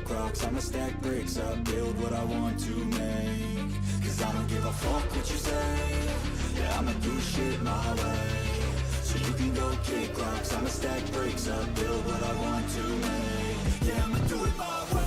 kick rocks, I'ma stack bricks up, build what I want to make. Cause I don't give a fuck what you say, yeah, I'ma do shit my way. So you can go kick rocks, I'ma stack bricks up, build what I want to make. Yeah, I'ma do it my way.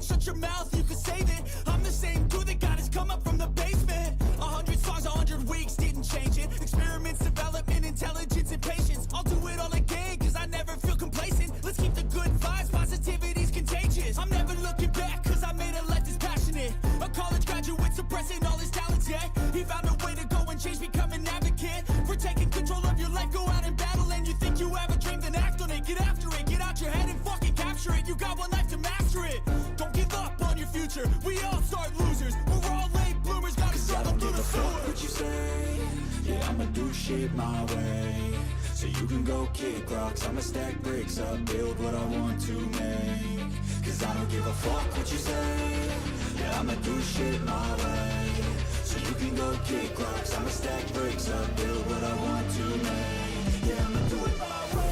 Shut your mouth, you can save it. I'm the same dude that got his come up from the basement. 100 songs, 100 weeks, didn't change it. Experiments, development, intelligence, and patience. I'll do it all again, cause I never feel complacent. Let's keep the good vibes, positivity's contagious. I'm never looking back, cause I made a life that's passionate. A college graduate suppressing all his talents, yeah. He found a way to go and change, become an advocate. For taking control of your life, go out and battle. And you think you have a dream, then act on it. Get after it, get out your head and fucking capture it. You got one life to master it. Don't give up on your future. We all start losers. We're all late bloomers. Gotta struggle through the sewer. What you say? Yeah, I'ma do shit my way. So you can go kick rocks, I'ma stack bricks up, build what I want to make. Cause I don't give a fuck what you say. Yeah, I'ma do shit my way. So you can go kick rocks, I'ma stack bricks up, build what I want to make. Yeah, I'ma do it my way.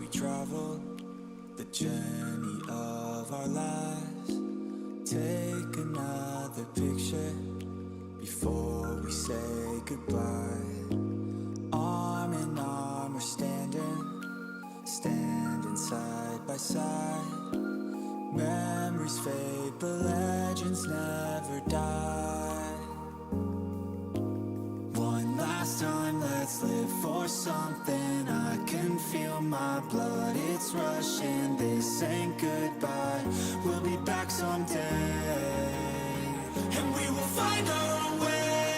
We travel the journey of our lives. Take another picture before we say goodbye. Arm in arm we're standing side by side. Memories fade but legends never die. One last time, let's live for something. I can feel my blood, it's rushing. This ain't goodbye, we'll be back someday. And we will find our own way.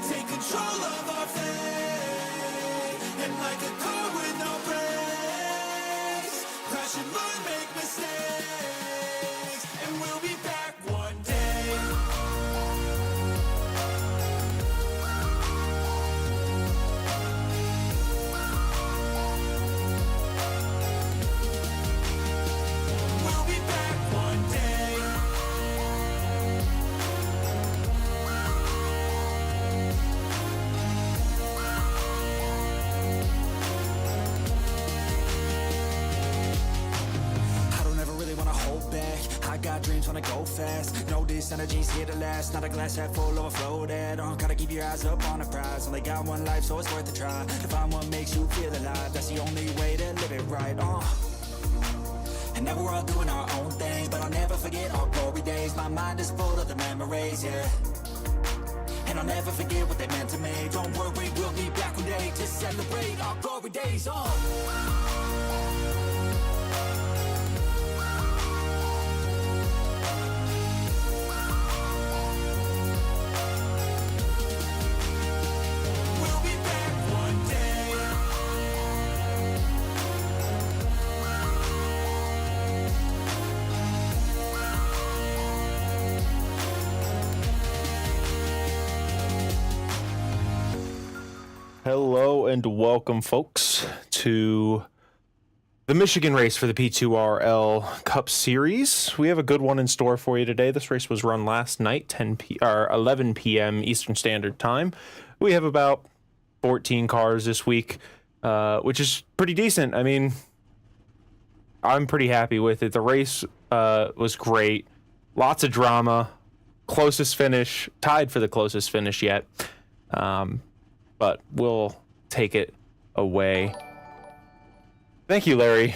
Take control of our fate. And like a car with no brakes, crash and learn, make mistakes. And we'll be back one day. Dreams wanna go fast. Know this energy's here to last. Not a glass half full, overflow that. Gotta keep your eyes up on the prize. Only got one life, so it's worth a try. To find what makes you feel alive. That's the only way to live it right. And now we're all doing our own thing, but I'll never forget our glory days. My mind is full of the memories, yeah. And I'll never forget what they meant to me. Don't worry, we'll be back one day to celebrate our glory days. Hello and welcome, folks, to the Michigan race for the P2RL Cup Series. We have a good one in store for you today. This race was run last night, 11 p.m. Eastern Standard Time. We have about 14 cars this week, which is pretty decent. I mean, I'm pretty happy with it. The race was great. Lots of drama, closest finish, tied for the closest finish yet. But we'll take it away. Thank you, Larry.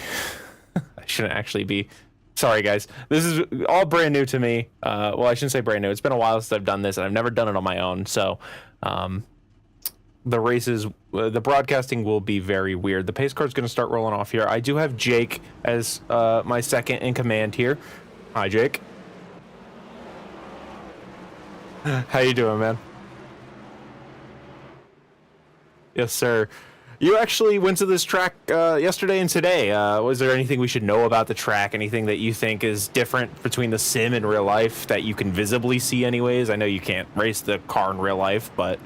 I shouldn't actually be. Sorry, guys. This is all brand new to me. Well, I shouldn't say brand new. It's been a while since I've done this, and I've never done it on my own. So the races, the broadcasting will be very weird. The pace car is going to start rolling off here. I do have Jake as my second in command here. Hi, Jake. How you doing, man? Yes, sir. You actually went to this track yesterday and today. Was there anything we should know about the track? Anything that you think is different between the sim and real life that you can visibly see anyways? I know you can't race the car in real life, but...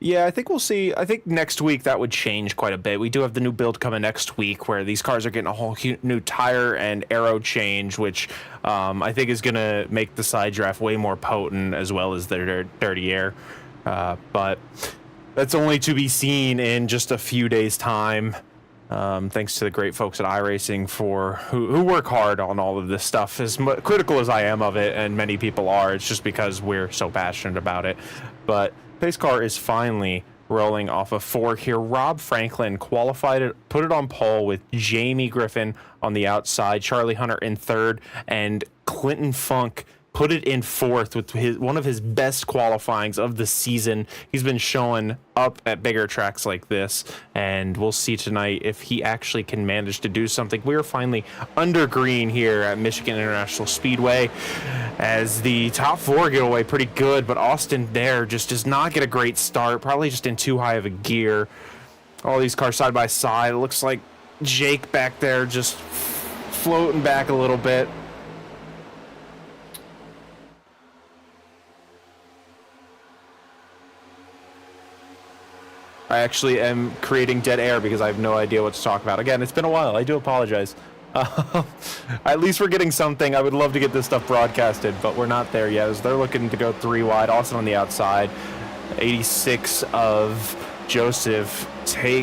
Yeah, I think we'll see. I think next week that would change quite a bit. We do have the new build coming next week where these cars are getting a whole new tire and aero change, which I think is going to make the side draft way more potent as well as their dirty air. But that's only to be seen in just a few days' time. Thanks to the great folks at iRacing who work hard on all of this stuff. As critical as I am of it, and many people are, it's just because we're so passionate about it. But pace car is finally rolling off a fork here. Rob Franklin qualified it, put it on pole with Jamie Griffin on the outside, Charlie Hunter in third, and Clinton Funk put it in fourth with one of his best qualifyings of the season. He's been showing up at bigger tracks like this, and we'll see tonight if he actually can manage to do something. We are finally under green here at Michigan International Speedway as the top four get away pretty good, but Austin there just does not get a great start, probably just in too high of a gear. All these cars side by side. It looks like Jake back there just floating back a little bit. I actually am creating dead air because I have no idea what to talk about. Again, it's been a while. I do apologize. At least we're getting something. I would love to get this stuff broadcasted, but we're not there yet. As they're looking to go 3 wide. Austin on the outside. 86 of Joseph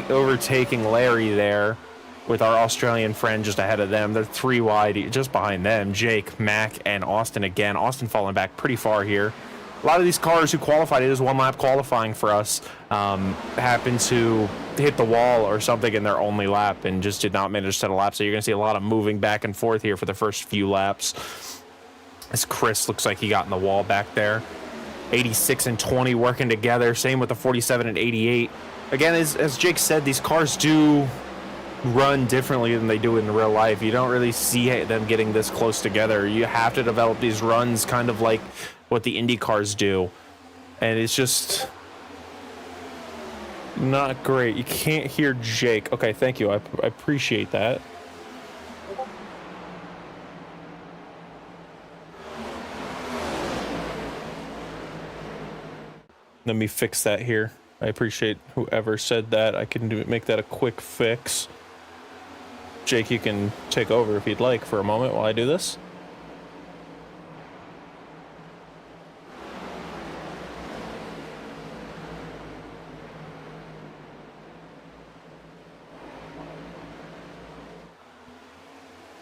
overtaking Larry there with our Australian friend just ahead of them. They're 3 wide just behind them. Jake, Mac, and Austin again. Austin falling back pretty far here. A lot of these cars who qualified, it is one-lap qualifying for us, happen to hit the wall or something in their only lap and just did not manage to set a lap. So you're going to see a lot of moving back and forth here for the first few laps. As Chris looks like he got in the wall back there. 86 and 20 working together. Same with the 47 and 88. Again, as Jake said, these cars do run differently than they do in real life. You don't really see them getting this close together. You have to develop these runs kind of like what the Indy cars do, and it's just not great. You can't hear Jake. Okay, thank you. I appreciate that. Let me fix that here. I appreciate whoever said that. I can make that a quick fix. Jake, you can take over if you'd like for a moment while I do this.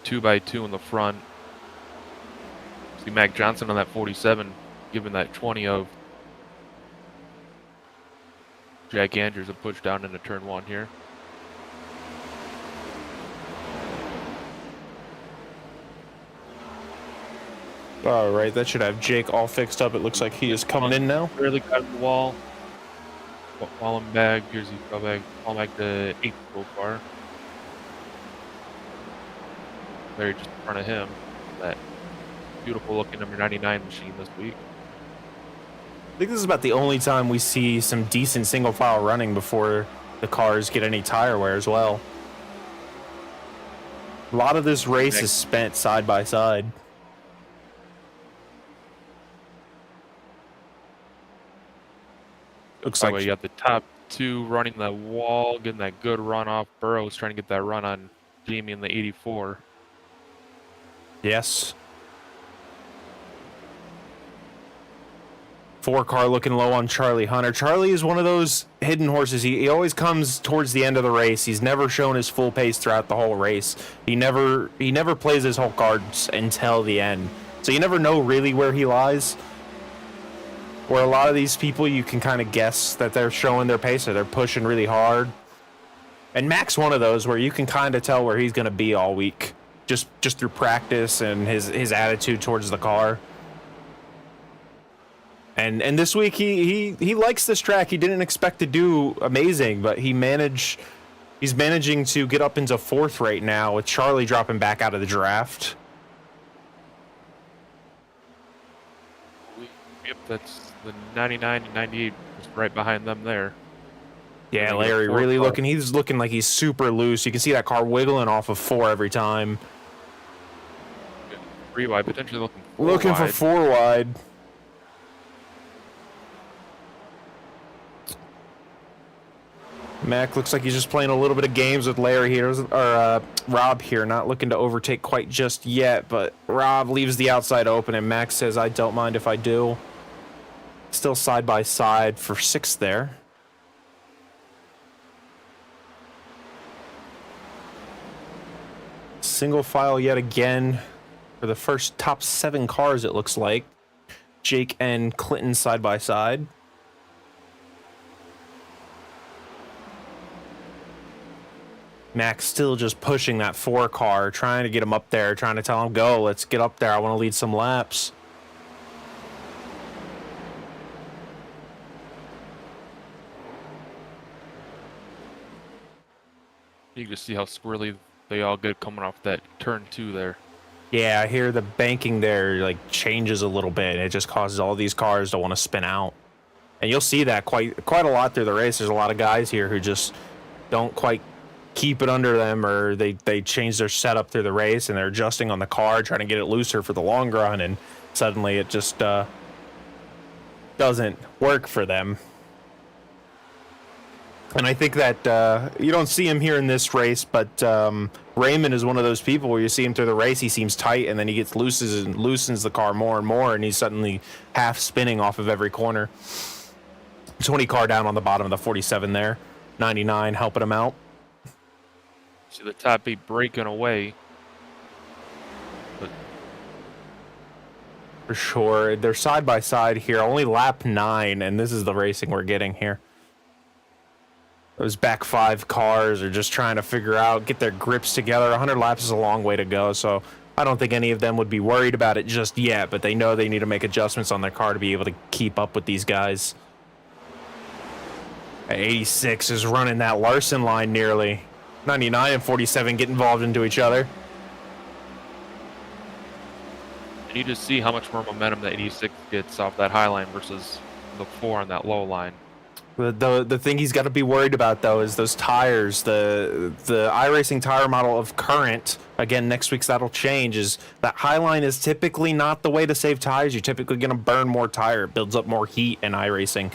Two by two in the front. See Mac Johnson on that 47, giving that 20 of Jack Andrews a push down into turn 1 here. All right, that should have Jake all fixed up. It looks like he is coming in now. Barely got the wall. While I'm back, here's the throwback. Fall back to 8th so far. Larry just in front of him. That beautiful looking number 99 machine this week. I think this is about the only time we see some decent single file running before the cars get any tire wear as well. A lot of this race is spent side by side. Looks By the like way, you got the top two running the wall, getting that good run off. Burroughs trying to get that run on Jamie in the 84. yes. 4-car looking low on Charlie Hunter. Charlie is one of those hidden horses. He always comes towards the end of the race. He's never shown his full pace throughout the whole race. He never plays his whole cards until the end. So you never know really where he lies. Where a lot of these people, you can kind of guess that they're showing their pace or they're pushing really hard. And Mac's one of those where you can kind of tell where he's going to be all week. Just through practice and his attitude towards the car. And this week he likes this track. He didn't expect to do amazing, but he's managing to get up into 4th right now with Charlie dropping back out of the draft. Yep, that's the 99 and 98 is right behind them there. Yeah, Larry really looking. He's looking like he's super loose. You can see that car wiggling off of 4 every time. 3 wide, potentially looking Looking for 4 wide. Mac looks like he's just playing a little bit of games with Larry here, or Rob here, not looking to overtake quite just yet, but Rob leaves the outside open, and Mac says, I don't mind if I do. Still side by side for 6th there. Single file yet again for the first top 7 cars, it looks like. Jake and Clinton side by side. Max still just pushing that 4 car, trying to get him up there, trying to tell him, go, let's get up there. I want to lead some laps. You can just see how squirrely they all get coming off that turn 2 there. Yeah, I hear the banking there like changes a little bit. It just causes all these cars to want to spin out. And you'll see that quite a lot through the race. There's a lot of guys here who just don't quite keep it under them, or they change their setup through the race and they're adjusting on the car, trying to get it looser for the long run, and suddenly it just doesn't work for them. And I think that you don't see him here in this race, but Raymond is one of those people where you see him through the race, he seems tight, and then he loosens the car more and more, and he's suddenly half spinning off of every corner. 20 car down on the bottom of the 47 there. 99 helping him out. See the top 8 breaking away. But for sure. They're side by side here. Only lap 9, and this is the racing we're getting here. Those back 5 cars are just trying to figure out, get their grips together. 100 laps is a long way to go, so I don't think any of them would be worried about it just yet, but they know they need to make adjustments on their car to be able to keep up with these guys. 86 is running that Larson line nearly. 99 and 47 get involved into each other. and you just see how much more momentum the 86 gets off that high line versus the 4 on that low line. The thing he's got to be worried about, though, is those tires. The iRacing tire model of current, again, next week's that'll change, is that high line is typically not the way to save tires. You're typically going to burn more tire. It builds up more heat in iRacing.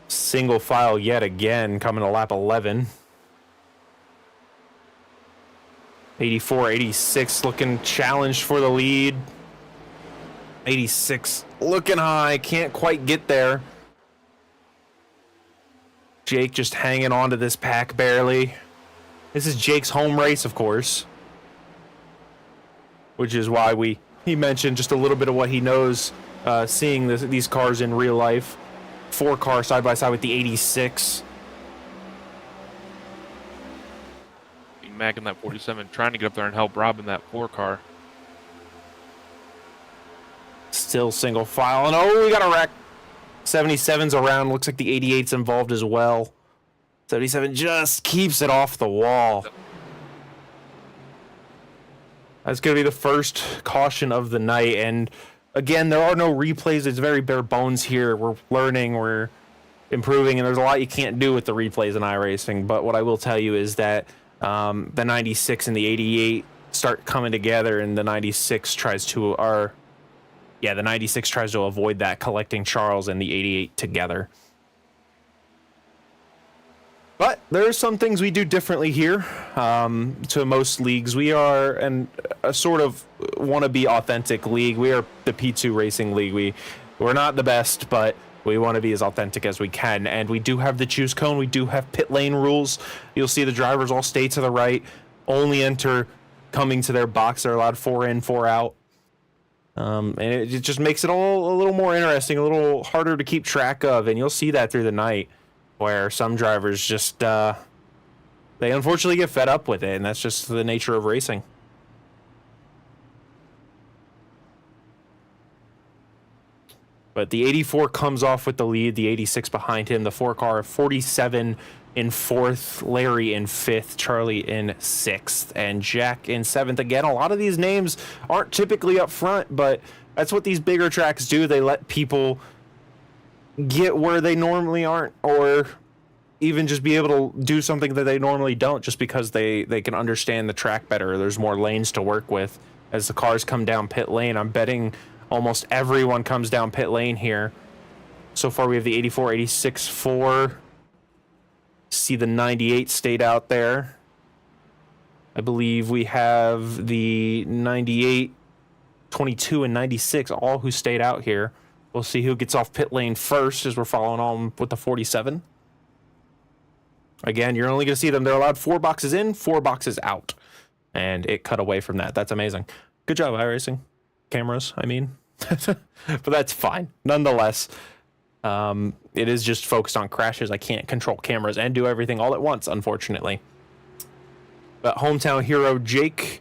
Single file yet again, coming to lap 11. 84, 86 looking challenged for the lead. 86 looking high, can't quite get there. Jake just hanging on to this pack barely. This is Jake's home race, of course, which is why he mentioned just a little bit of what he knows seeing these cars in real life. 4 car side by side with the 86. Mac in that 47 trying to get up there and help Rob in that 4 car. Still single file, and oh, we got a wreck. 77's around. Looks like the 88's involved as well. 77 just keeps it off the wall. That's going to be the first caution of the night. And again, there are no replays. It's very bare bones here. We're learning, we're improving, and there's a lot you can't do with the replays in iRacing. But what I will tell you is that the 96 and the 88 start coming together, and the 96 tries to avoid that, collecting Charles and the 88 together. But there are some things we do differently here to most leagues. We are a sort of wannabe authentic league. We are the P2 Racing League. We're not the best, but we want to be as authentic as we can. And we do have the choose cone. We do have pit lane rules. You'll see the drivers all stay to the right, only enter coming to their box. They're allowed 4 in, 4 out. And it just makes it all a little more interesting, a little harder to keep track of. And you'll see that through the night, where some drivers just, they unfortunately get fed up with it, and that's just the nature of racing. But the 84 comes off with the lead, the 86 behind him, the 4 car, 47 in 4th, Larry in 5th, Charlie in 6th, and Jack in 7th. Again, a lot of these names aren't typically up front, but that's what these bigger tracks do. They let people get where they normally aren't, or even just be able to do something that they normally don't, just because they can understand the track better. There's more lanes to work with as the cars come down pit lane. I'm betting almost everyone comes down pit lane here. So far we have the 84, 86, 4. See the 98 stayed out there. I believe we have the 98, 22, and 96, all who stayed out here. We'll see who gets off pit lane first as we're following on with the 47. Again, you're only going to see them. They're allowed 4 boxes in, 4 boxes out. And it cut away from that. That's amazing. Good job, iRacing. Cameras, I mean. But that's fine. Nonetheless, it is just focused on crashes. I can't control cameras and do everything all at once, unfortunately. But hometown hero Jake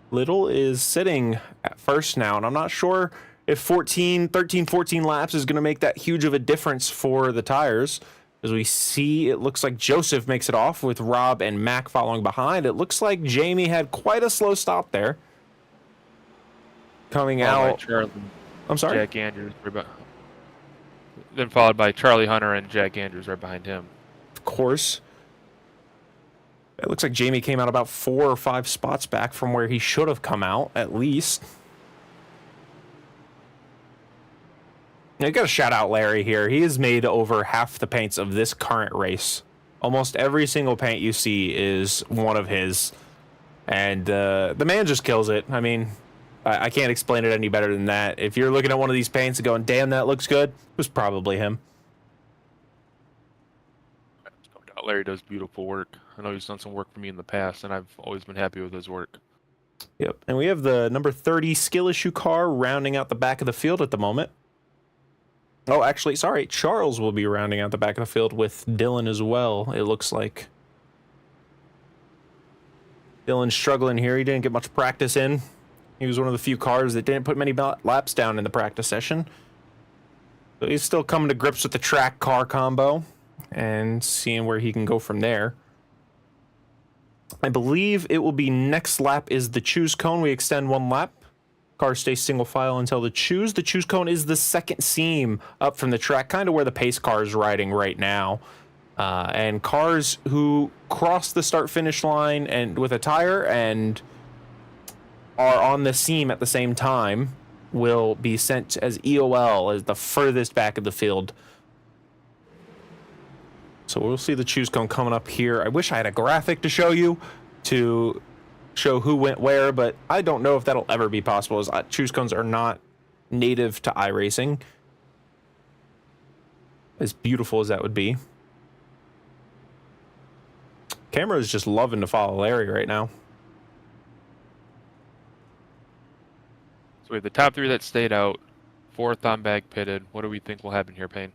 Little is sitting at first now. And I'm not sure if 13, 14 laps is going to make that huge of a difference for the tires. As we see, it looks like Joseph makes it off with Rob and Mac following behind. It looks like Jamie had quite a slow stop there. Coming out. Charlie, I'm sorry? Jack Andrews. Then followed by Charlie Hunter and Jack Andrews right behind him. Of course. It looks like Jamie came out about 4 or 5 spots back from where he should have come out, at least. I got to shout out Larry here. He has made over half the paints of this current race. Almost every single paint you see is one of his. And the man just kills it. I mean, I can't explain it any better than that. If you're looking at one of these paints and going, damn, that looks good, it was probably him. No doubt Larry does beautiful work. I know he's done some work for me in the past, and I've always been happy with his work. Yep. And we have the number 30 skill issue car rounding out the back of the field at the moment. Oh, actually, sorry. Charles will be rounding out the back of the field with Dylan as well, it looks like. Dylan's struggling here. He didn't get much practice in. He was one of the few cars that didn't put many laps down in the practice session. But he's still coming to grips with the track car combo and seeing where he can go from there. I believe it will be next lap is the choose cone. We extend 1 lap. Cars stay single file until the choose. The choose cone is the second seam up from the track, kind of where the pace car is riding right now. And cars who cross the start-finish line and with a tire and are on the seam at the same time will be sent as EOL, as the furthest back of the field. So we'll see the choose cone coming up here. I wish I had a graphic to show you to show who went where, but I don't know if that'll ever be possible, as choose cones are not native to iRacing. As beautiful as that would be. Camera is just loving to follow Larry right now. So we have the top 3 that stayed out, 4th on back pitted. What do we think will happen here, Payne?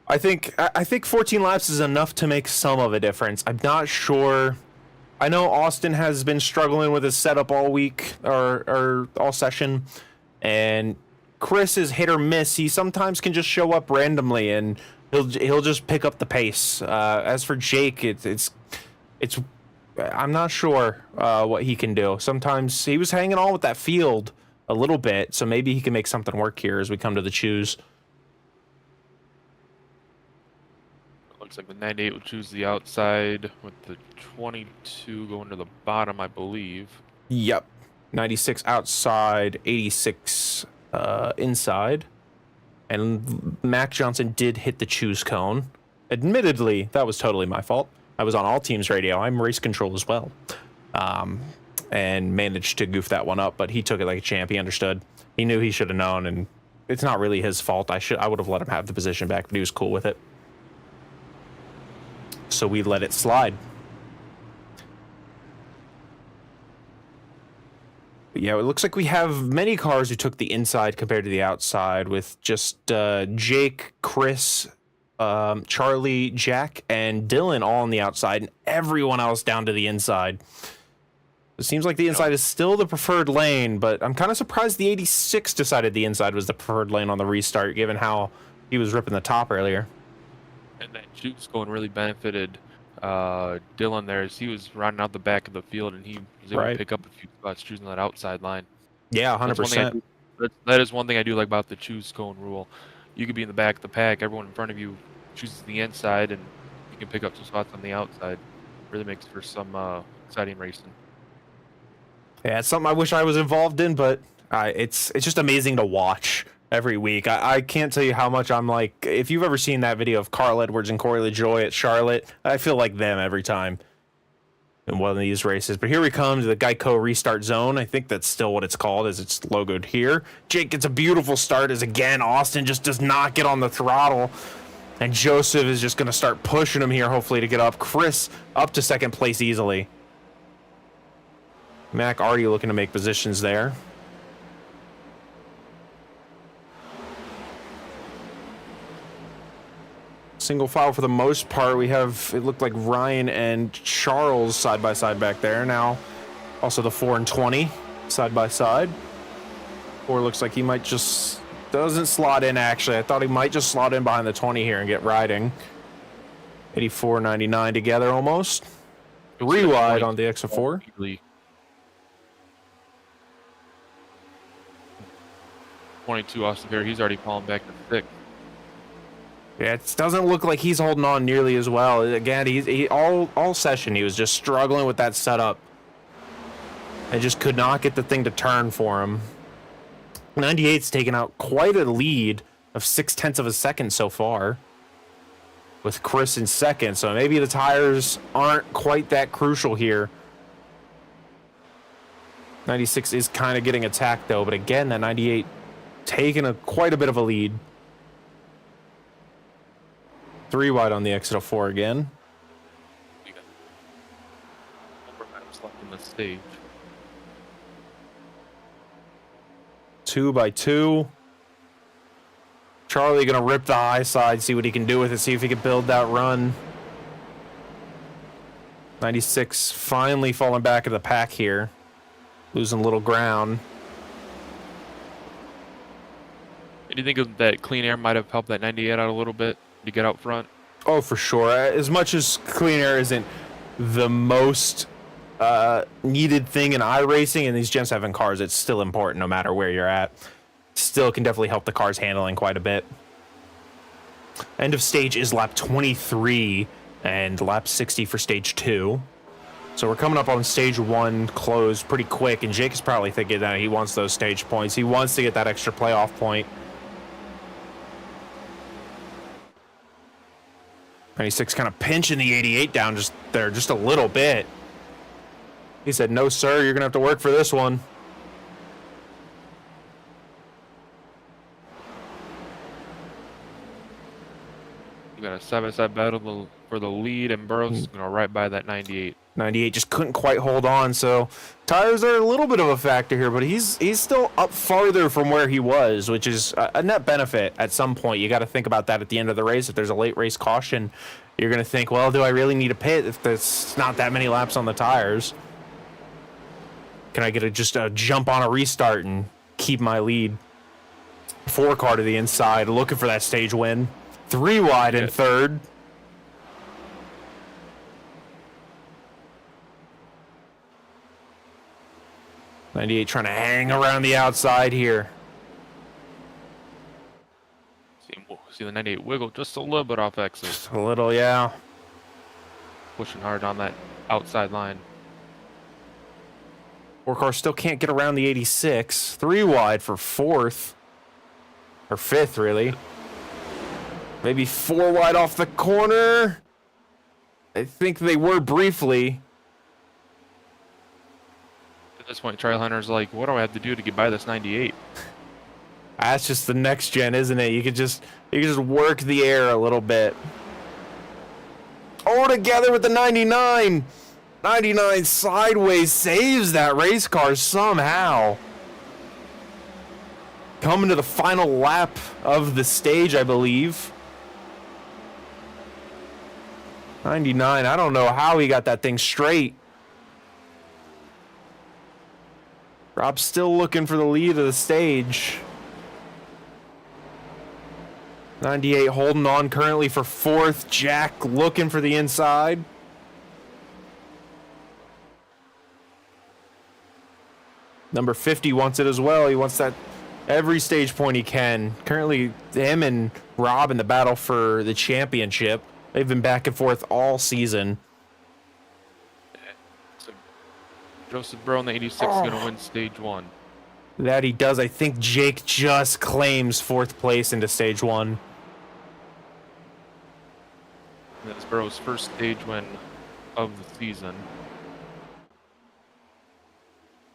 I think 14 laps is enough to make some of a difference. I'm not sure. I know Austin has been struggling with his setup all week or all session, and Chris is hit or miss. He sometimes can just show up randomly and he'll just pick up the pace. As for Jake, it's I'm not sure what he can do. Sometimes he was hanging on with that field a little bit, so maybe he can make something work here as we come to the choose. Looks like the 98 will choose the outside with the 22 going to the bottom, I believe. Yep. 96 outside, 86 inside. And Mac Johnson did hit the choose cone. Admittedly, that was totally my fault. I was on all teams radio. I'm race control as well. And managed to goof that one up, but he took it like a champ. He understood. He knew he should have known, and it's not really his fault. I would have let him have the position back, but he was cool with it. So we let it slide. But yeah, it looks like we have many cars who took the inside compared to the outside, with just Jake, Chris, Charlie, Jack, and Dylan all on the outside, and everyone else down to the inside. It seems like the inside is still the preferred lane, but I'm kind of surprised the 86 decided the inside was the preferred lane on the restart, given how he was ripping the top earlier. And that juice going really benefited Dylan there, as he was riding out the back of the field, and he was able to pick up a few spots choosing that outside line. Yeah, 100%. That is one thing I do like about the choose cone rule. You could be in the back of the pack, everyone in front of you chooses the inside, and you can pick up some spots on the outside. Really makes for some exciting racing. Yeah, it's something I wish I was involved in, but it's just amazing to watch every week. I can't tell you how much I'm like, if you've ever seen that video of Carl Edwards and Corey LaJoy at Charlotte, I feel like them every time in one of these races. But here we come to the Geico restart zone. I think that's still what it's called, as it's logoed here. Jake gets a beautiful start, as again, Austin just does not get on the throttle. And Joseph is just going to start pushing him here, hopefully, to get up. Chris up to second place easily. Mac already looking to make positions there. Single file for the most part. We have, it looked like Ryan and Charles side by side back there. Now also the 4 and 20 side by side. 4 looks like he might just, doesn't slot in actually. I thought he might just slot in behind the 20 here and get riding. 84.99 together almost. 3 wide on the extra 4. 22 Austin here, he's already fallen back to 6. Yeah, it doesn't look like he's holding on nearly as well. Again, he all session he was just struggling with that setup. And just could not get the thing to turn for him. 98's taken out quite a lead of 0.6 of a second so far, with Chris in second. So maybe the tires aren't quite that crucial here. 96 is kind of getting attacked though, but again, that 98 taking quite a bit of a lead. 3 wide on the exit of 4 again. We got overlaps left in the stage. 2 by 2. Charlie gonna rip the high side, see what he can do with it, see if he can build that run. 96 finally falling back in the pack here, losing a little ground. Do you think that clean air might have helped that 98 out a little bit to get out front? Oh, for sure. As much as clean air isn't the most needed thing in iRacing, and these Gen 7 cars, it's still important no matter where you're at. Still can definitely help the car's handling quite a bit. End of stage is lap 23 and lap 60 for stage 2. So we're coming up on stage 1 close pretty quick, and Jake is probably thinking that he wants those stage points. He wants to get that extra playoff point. 96 kind of pinching the 88 down just a little bit. He said, no, sir, you're going to have to work for this one. We got a side-by-side battle for the lead, and Burroughs is going to right by that 98. 98 just couldn't quite hold on, so tires are a little bit of a factor here, but he's still up farther from where he was, which is a net benefit at some point. You got to think about that at the end of the race. If there's a late race caution, you're going to think, well, do I really need a pit if there's not that many laps on the tires? Can I get just a jump on a restart and keep my lead? 4 car to the inside, looking for that stage win. 3 wide in third. '98 trying to hang around the outside here. See the 98 wiggle just a little bit off exit. Just a little, yeah. Pushing hard on that outside line. 4 car still can't get around the 86. 3 wide for 4th. Or 5th, really. Maybe 4 wide off the corner. I think they were briefly. At this point, Charlie Hunter's like, what do I have to do to get by this 98? That's just the next gen, isn't it? You could just work the air a little bit. Oh, together with the 99. 99 sideways saves that race car somehow. Coming to the final lap of the stage, I believe. 99, I don't know how he got that thing straight. Rob's still looking for the lead of the stage. 98 holding on currently for 4th. Jack looking for the inside. Number 50 wants it as well. He wants that every stage point he can. Currently, him and Rob in the battle for the championship. They've been back and forth all season. So Joseph Burrow in the 86 is going to win stage 1. That he does. I think Jake just claims 4th place into stage 1. That's Burrow's first stage win of the season.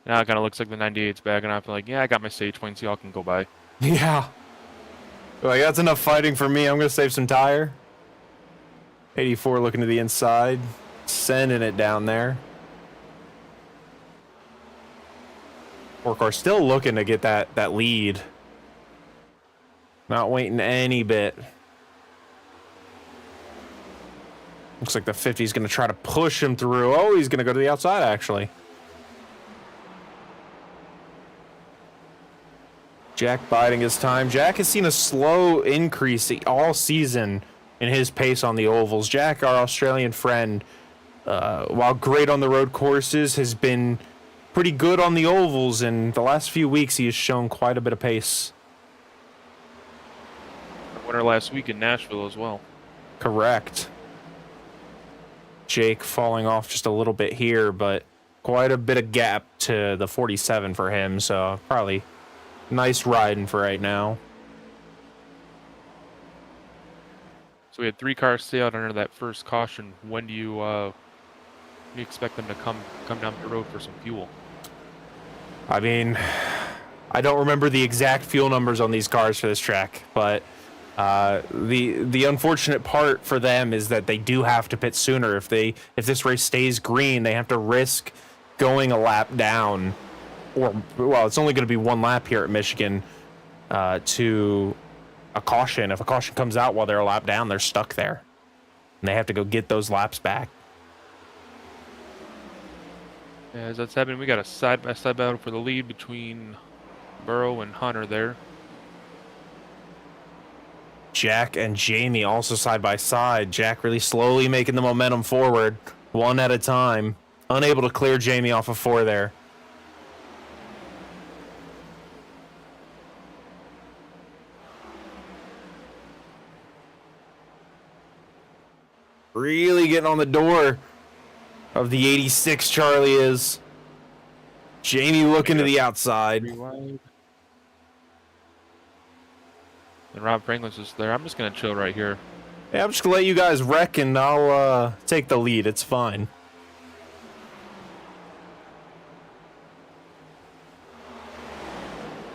Now it kind of looks like the 98's backing up. Like, yeah, I got my stage points. Y'all can go by. Yeah. Like, that's enough fighting for me. I'm going to save some tire. 84 looking to the inside. Sending it down there. Car still looking to get that lead. Not waiting any bit. Looks like the 50 is going to try to push him through. Oh, he's going to go to the outside, actually. Jack biding his time. Jack has seen a slow increase all season in his pace on the ovals. Jack, our Australian friend, while great on the road courses, has been pretty good on the ovals, and the last few weeks he has shown quite a bit of pace. Winner last week in Nashville as well. Correct. Jake falling off just a little bit here, but quite a bit of gap to the 47 for him, so probably nice riding for right now. So we had 3 cars stay out under that first caution. When do you expect them to come down the road for some fuel? I mean, I don't remember the exact fuel numbers on these cars for this track, but the unfortunate part for them is that they do have to pit sooner. If this race stays green, they have to risk going a lap down, or well, it's only going to be 1 lap here at Michigan to a caution. If a caution comes out while they're a lap down, they're stuck there, and they have to go get those laps back. As that's happening, we got a side-by-side battle for the lead between Burrow and Hunter there. Jack and Jamie also side by side. Jack really slowly making the momentum forward, one at a time. Unable to clear Jamie off of 4 there. Really getting on the door of the 86, Charlie is. Jamie looking to the outside. And Rob Franklin's just there. I'm just going to chill right here. Yeah, I'm just going to let you guys wreck, and I'll take the lead. It's fine.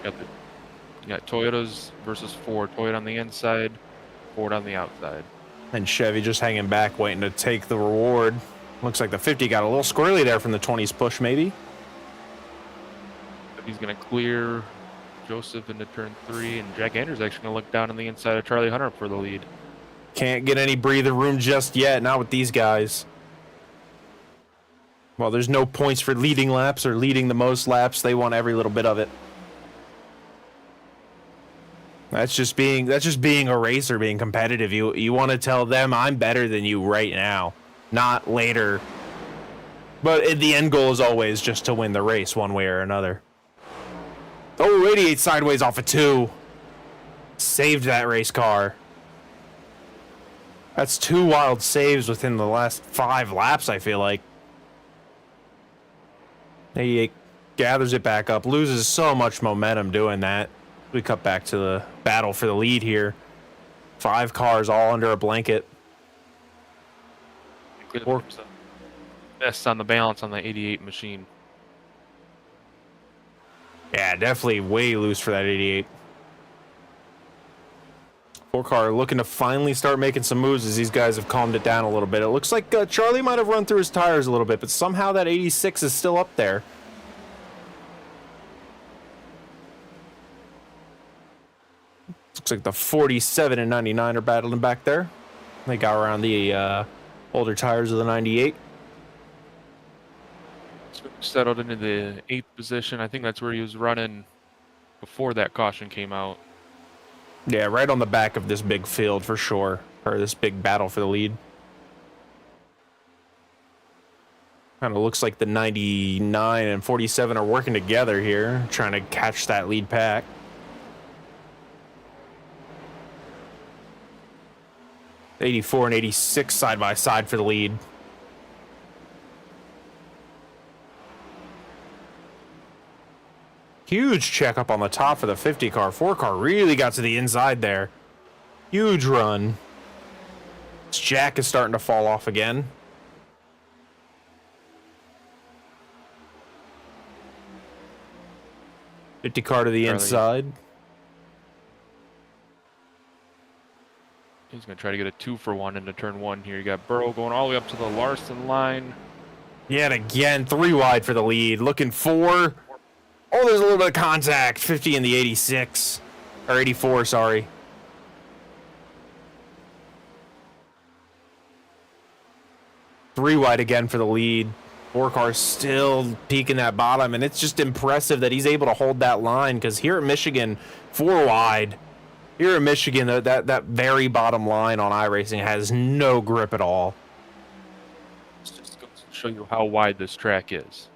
You got Toyotas versus Ford. Toyota on the inside, Ford on the outside. And Chevy just hanging back, waiting to take the reward. Looks like the 50 got a little squirrely there from the 20s push, maybe. He's going to clear Joseph into turn 3, and Jack Andrews actually going to look down on the inside of Charlie Hunter for the lead. Can't get any breather room just yet, not with these guys. Well, there's no points for leading laps or leading the most laps. They want every little bit of it. That's just being a racer, being competitive. You want to tell them I'm better than you right now, not later. But the end goal is always just to win the race one way or another. Oh, 88 sideways off of 2. Saved that race car. That's 2 wild saves within the last 5 laps, I feel like. 88 gathers it back up, loses so much momentum doing that. We cut back to the battle for the lead here. 5 cars all under a blanket. Good best on the balance on the 88 machine. Yeah, definitely way loose for that 88. 4-car looking to finally start making some moves as these guys have calmed it down a little bit. It looks like Charlie might have run through his tires a little bit, but somehow that 86 is still up there. Looks like the 47 and 99 are battling back there. They got around the older tires of the 98. Settled into the 8th position. I think that's where he was running before that caution came out. Yeah, right on the back of this big field for sure, or this big battle for the lead. Kind of looks like the 99 and 47 are working together here, trying to catch that lead pack. '84 and '86 side by side for the lead. Huge checkup on the top for the 50 car. 4-car really got to the inside there. Huge run. This Jack is starting to fall off again. '50 car to the inside. He's going to try to get a 2-for-1 into turn 1 here. You got Burrow going all the way up to the Larson line. Yet again, 3 wide for the lead. Looking for... Oh, there's a little bit of contact. 50 in the 86. Or 84, sorry. Three wide again for the lead. 4-car still peeking that bottom, and it's just impressive that he's able to hold that line, because here at Michigan, 4 wide. Here in Michigan, that very bottom line on iRacing has no grip at all. This just goes to show you how wide this track is.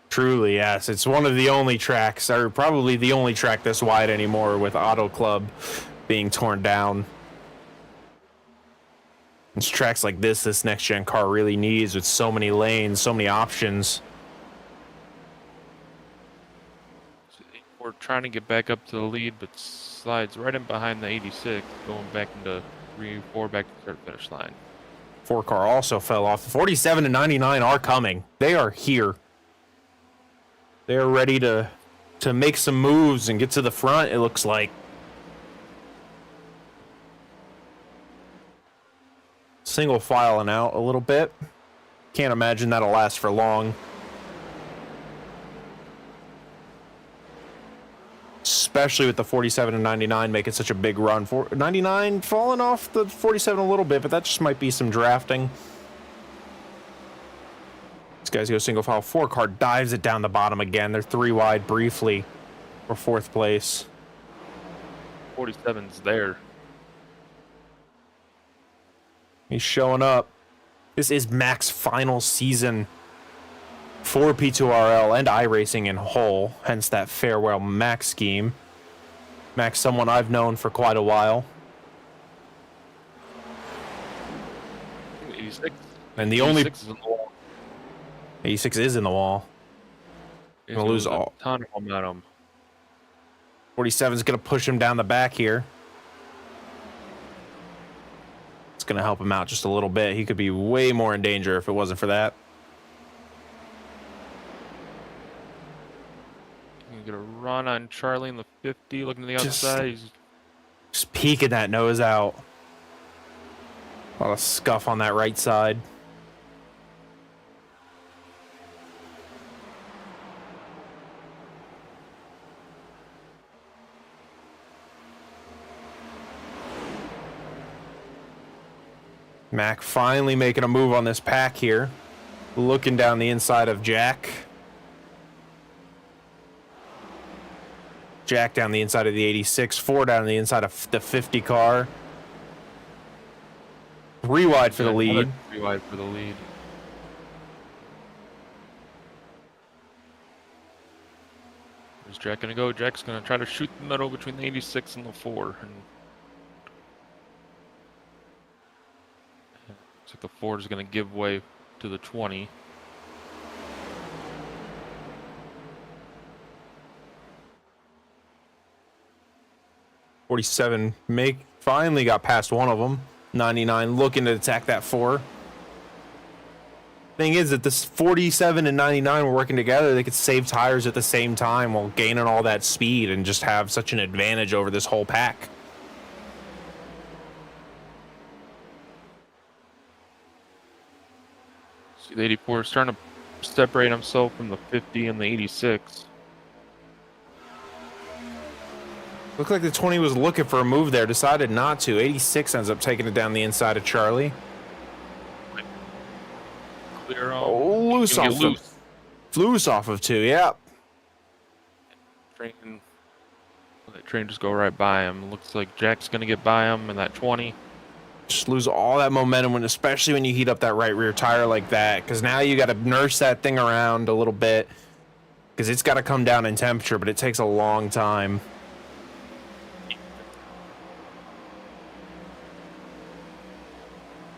Truly, yes. It's one of the only tracks, or probably the only track this wide anymore, with Auto Club being torn down. It's tracks like this next-gen car really needs, with so many lanes, so many options. We're trying to get back up to the lead, but slides right in behind the 86, going back into 3-4 back to the start-finish line. 4-car also fell off. 47 and 99 are coming. They are here. They are ready to make some moves and get to the front, it looks like. Single filing out a little bit. Can't imagine that'll last for long. Especially with the 47 and 99 making such a big run. 99 falling off the 47 a little bit, but that just might be some drafting. These guys go single file. 4-car dives it down the bottom again. They're 3 wide briefly for 4th place. 47's there. He's showing up. This is Mac's final season for P2RL and iRacing in whole, hence that farewell Mac scheme. Mac's someone I've known for quite a while. 86. And the 86 is in the wall. 86 is in the wall. He's Gonna lose all. A ton of momentum. 47 is gonna push him down the back here. It's gonna help him out just a little bit. He could be way more in danger if it wasn't for that. He's gonna run on Charlie in the 50, looking to the outside. He's Just peeking that nose out. A lot of scuff on that right side. Mac finally making a move on this pack here. Looking down the inside of Jack. Jack down the inside of the 86. 4 down the inside of the 50 car. 3 wide for the lead. 3 wide for the lead. Where's Jack gonna go? Jack's gonna try to shoot the middle between the 86 and the 4. And looks like the 4 is gonna give way to the 20. 47 finally got past one of them. 99 looking to attack that 4. Thing is that this 47 and 99 were working together. They could save tires at the same time while gaining all that speed and just have such an advantage over this whole pack. See, the 84 is starting to separate himself from the 50 and the 86. Looked like the 20 was looking for a move there, decided not to. 86 ends up taking it down the inside of Charlie. Clear on. Oh, loose off of 2, yeah. That train just go right by him. Looks like Jack's going to get by him in that 20. Just lose all that momentum, especially when you heat up that right rear tire like that, because now you got to nurse that thing around a little bit, because it's got to come down in temperature, but it takes a long time.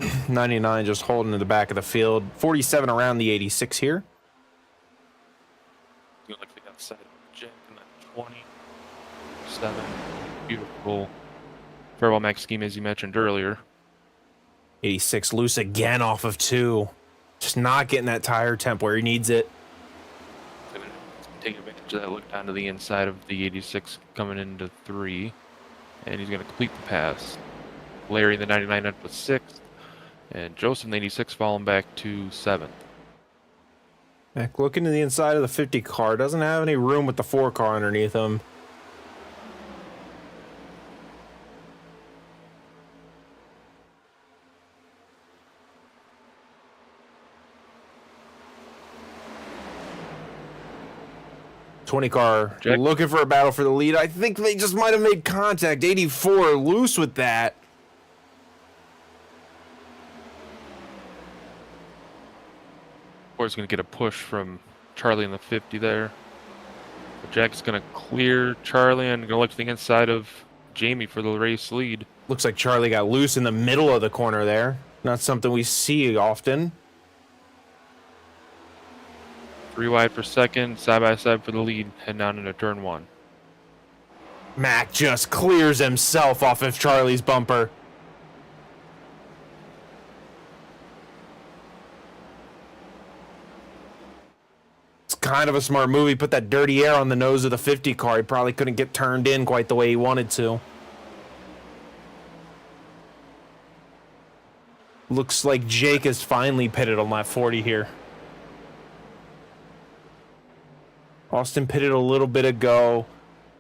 .99 just holding in the back of the field. 47 around the 86 here. You like they got side of Jack in that 27. Beautiful farewell max scheme, as you mentioned earlier. 86 loose again off of 2. Just not getting that tire temp where he needs it. Take advantage of that look down to the inside of the 86 coming into 3. And he's going to complete the pass. Larry in the 99 up with 6th. And Joseph in the 86 falling back to 7th. Back looking to the inside of the 50 car. Doesn't have any room with the 4 car underneath him. .20 car Jack. Looking for a battle for the lead. I think they just might have made contact. 84 loose with that. Is going to get a push from Charlie in the 50 there. But Jack's going to clear Charlie and going to look to the inside of Jamie for the race lead. Looks like Charlie got loose in the middle of the corner there. Not something we see often. 3 wide for second, side by side for the lead, heading down into turn 1. Mac just clears himself off of Charlie's bumper. Kind of a smart move. He put that dirty air on the nose of the 50 car. He probably couldn't get turned in quite the way he wanted to. Looks like Jake is finally pitted on lap 40 here. Austin pitted a little bit ago,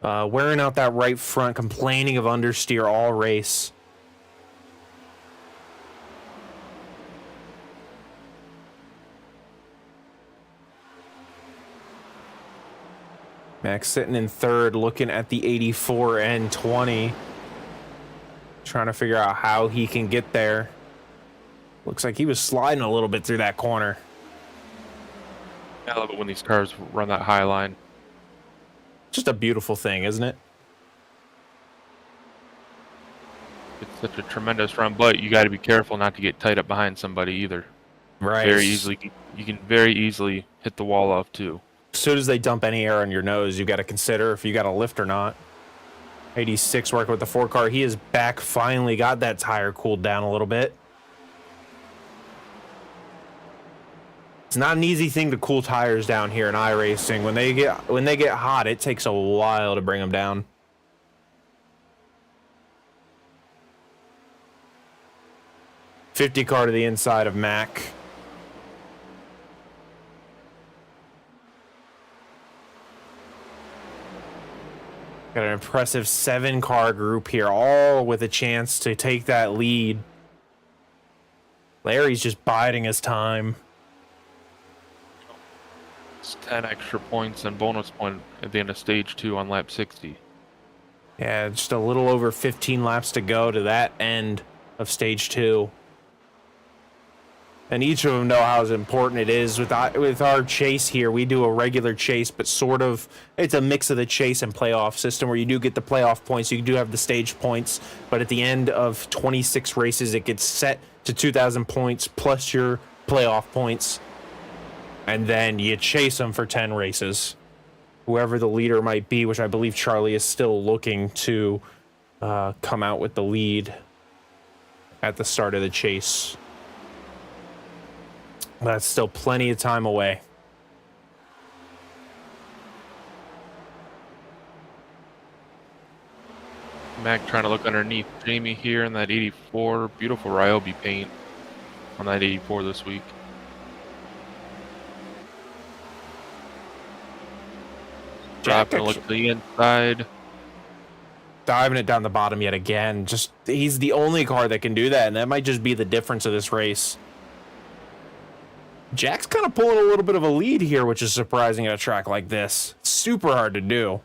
wearing out that right front, complaining of understeer all race. Max sitting in 3rd, looking at the 84 and 20. Trying to figure out how he can get there. Looks like he was sliding a little bit through that corner. I love it when these cars run that high line. Just a beautiful thing, isn't it? It's such a tremendous run, but you got to be careful not to get tight up behind somebody either. Right. Very easily, you can very easily hit the wall off too. As soon as they dump any air on your nose, you got to consider if you got a lift or not. 86 working with the 4 car. He is back, finally got that tire cooled down a little bit. It's not an easy thing to cool tires down here in iRacing. When they get hot, it takes a while to bring them down. .50 car to the inside of Mac. Got an impressive 7-car group here, all with a chance to take that lead. Larry's just biding his time. It's 10 extra points and bonus point at the end of stage 2 on lap 60. Yeah, just a little over 15 laps to go to that end of stage 2. And each of them know how important it is. With our chase here, we do a regular chase, but sort of, it's a mix of the chase and playoff system where you do get the playoff points, you do have the stage points, but at the end of 26 races, it gets set to 2,000 points plus your playoff points. And then you chase them for 10 races. Whoever the leader might be, which I believe Charlie is still looking to come out with the lead at the start of the chase. That's still plenty of time away. Mac trying to look underneath Jamie here in that 84. Beautiful Ryobi paint on that 84 this week. Dropping a look to the inside. Diving it down the bottom yet again. Just, he's the only car that can do that, and that might just be the difference of this race. Jack's kind of pulling a little bit of a lead here, which is surprising at a track like this. Super hard to do.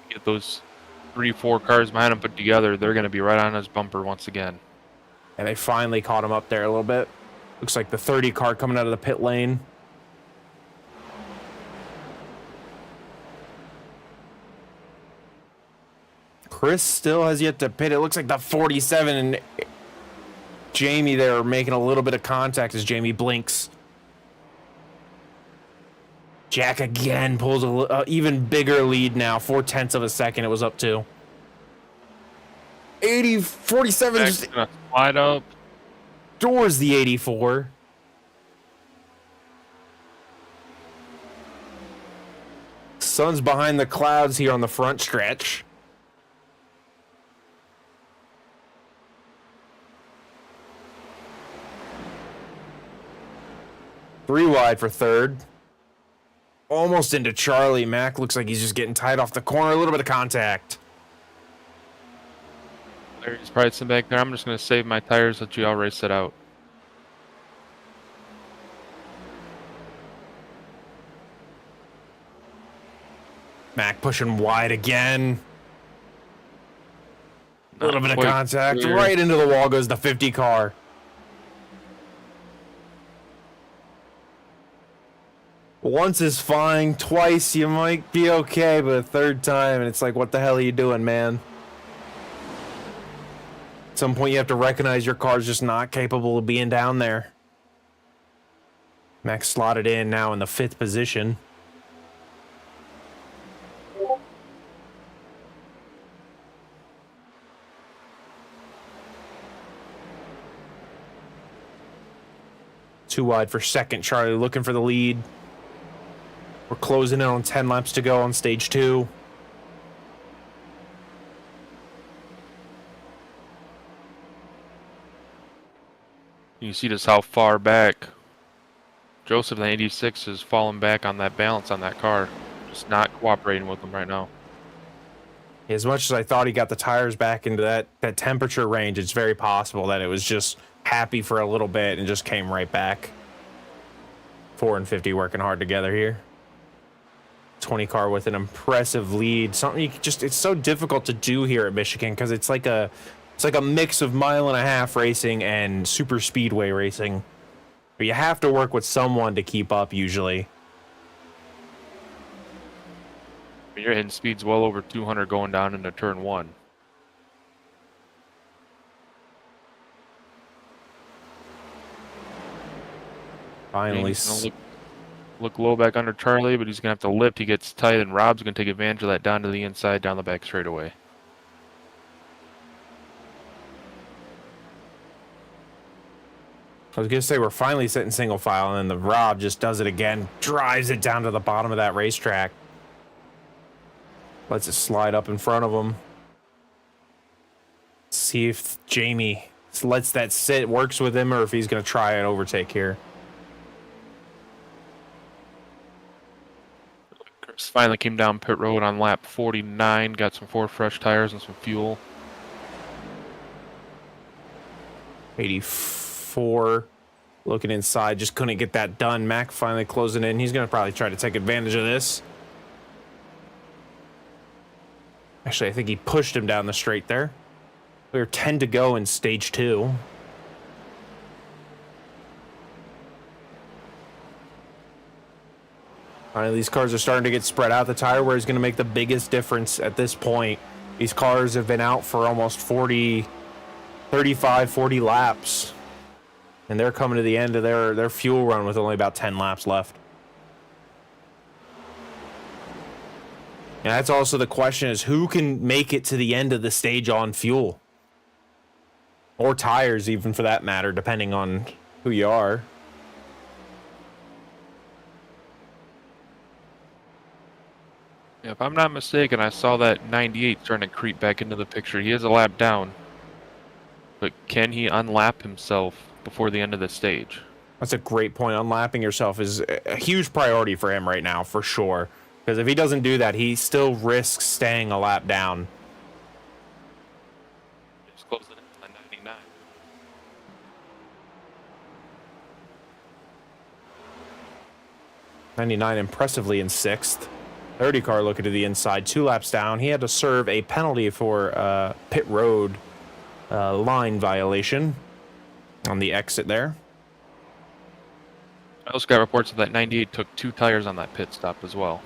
Get those 3-4 cars behind him put together, they're going to be right on his bumper once again. And they finally caught him up there a little bit. Looks like the 30 car coming out of the pit lane. Chris still has yet to pit. It looks like the 47 and Jamie there are making a little bit of contact as Jamie blinks. Jack again pulls a even bigger lead now. 0.4 of a second it was up to. 47 Jack's just gonna slide up. doors the 84. Sun's behind the clouds here on the front stretch. Three wide for third. Almost into Charlie. Mac looks like he's just getting tied off the corner. A little bit of contact. Larry's probably sitting back there. I'm just going to save my tires, let you all race it out. Mac pushing wide again. A little bit of quite contact. clear. Right into the wall goes the 50 car. Once is fine. Twice you might be okay, but a third time, and it's like, what the hell are you doing, man? At some point, you have to recognize your car's just not capable of being down there. Max slotted in now in the 5th position. Too wide for second. Charlie looking for the lead. We're closing in on 10 laps to go on stage 2. You see just how far back Joseph in the 86 is falling back on that balance on that car. Just not cooperating with him right now. As much as I thought he got the tires back into that temperature range, it's very possible that it was just happy for a little bit and just came right back. 4 and 50 working hard together here. 20 car with an impressive lead. Something you just, it's so difficult to do here at Michigan because it's like a mix of 1.5 mile racing and super speedway racing. But you have to work with someone to keep up usually. You're hitting speeds well over 200 going down into turn 1. Finally. James gonna look low back under Charlie, but he's going to have to lift. He gets tight, and Rob's going to take advantage of that down to the inside, down the back straightaway. I was going to say we're finally sitting single file, and then the Rob just does it again. Drives it down to the bottom of that racetrack. Lets it slide up in front of him. See if Jamie lets that sit, works with him, or if he's going to try an overtake here. Chris finally came down pit road on lap 49, got some 4 fresh tires and some fuel. 84. Looking inside, just couldn't get that done. Mac finally closing in. He's going to probably try to take advantage of this. Actually, I think he pushed him down the straight there. We were 10 to go in stage 2. Finally, these cars are starting to get spread out. The tire wear is going to make the biggest difference at this point. These cars have been out for almost 35, 40 laps. And they're coming to the end of their fuel run with only about 10 laps left. And that's also the question, is who can make it to the end of the stage on fuel? Or tires, even, for that matter, depending on who you are. If I'm not mistaken, I saw that 98 starting to creep back into the picture. He is a lap down. But can he unlap himself before the end of the stage? That's a great point. Unlapping yourself is a huge priority for him right now, for sure. Because if he doesn't do that, he still risks staying a lap down. Just closing in on 99. '99 impressively in 6th. 30 car looking to the inside, 2 laps down. He had to serve a penalty for pit road line violation on the exit there. I also got reports that 98 took 2 tires on that pit stop as well.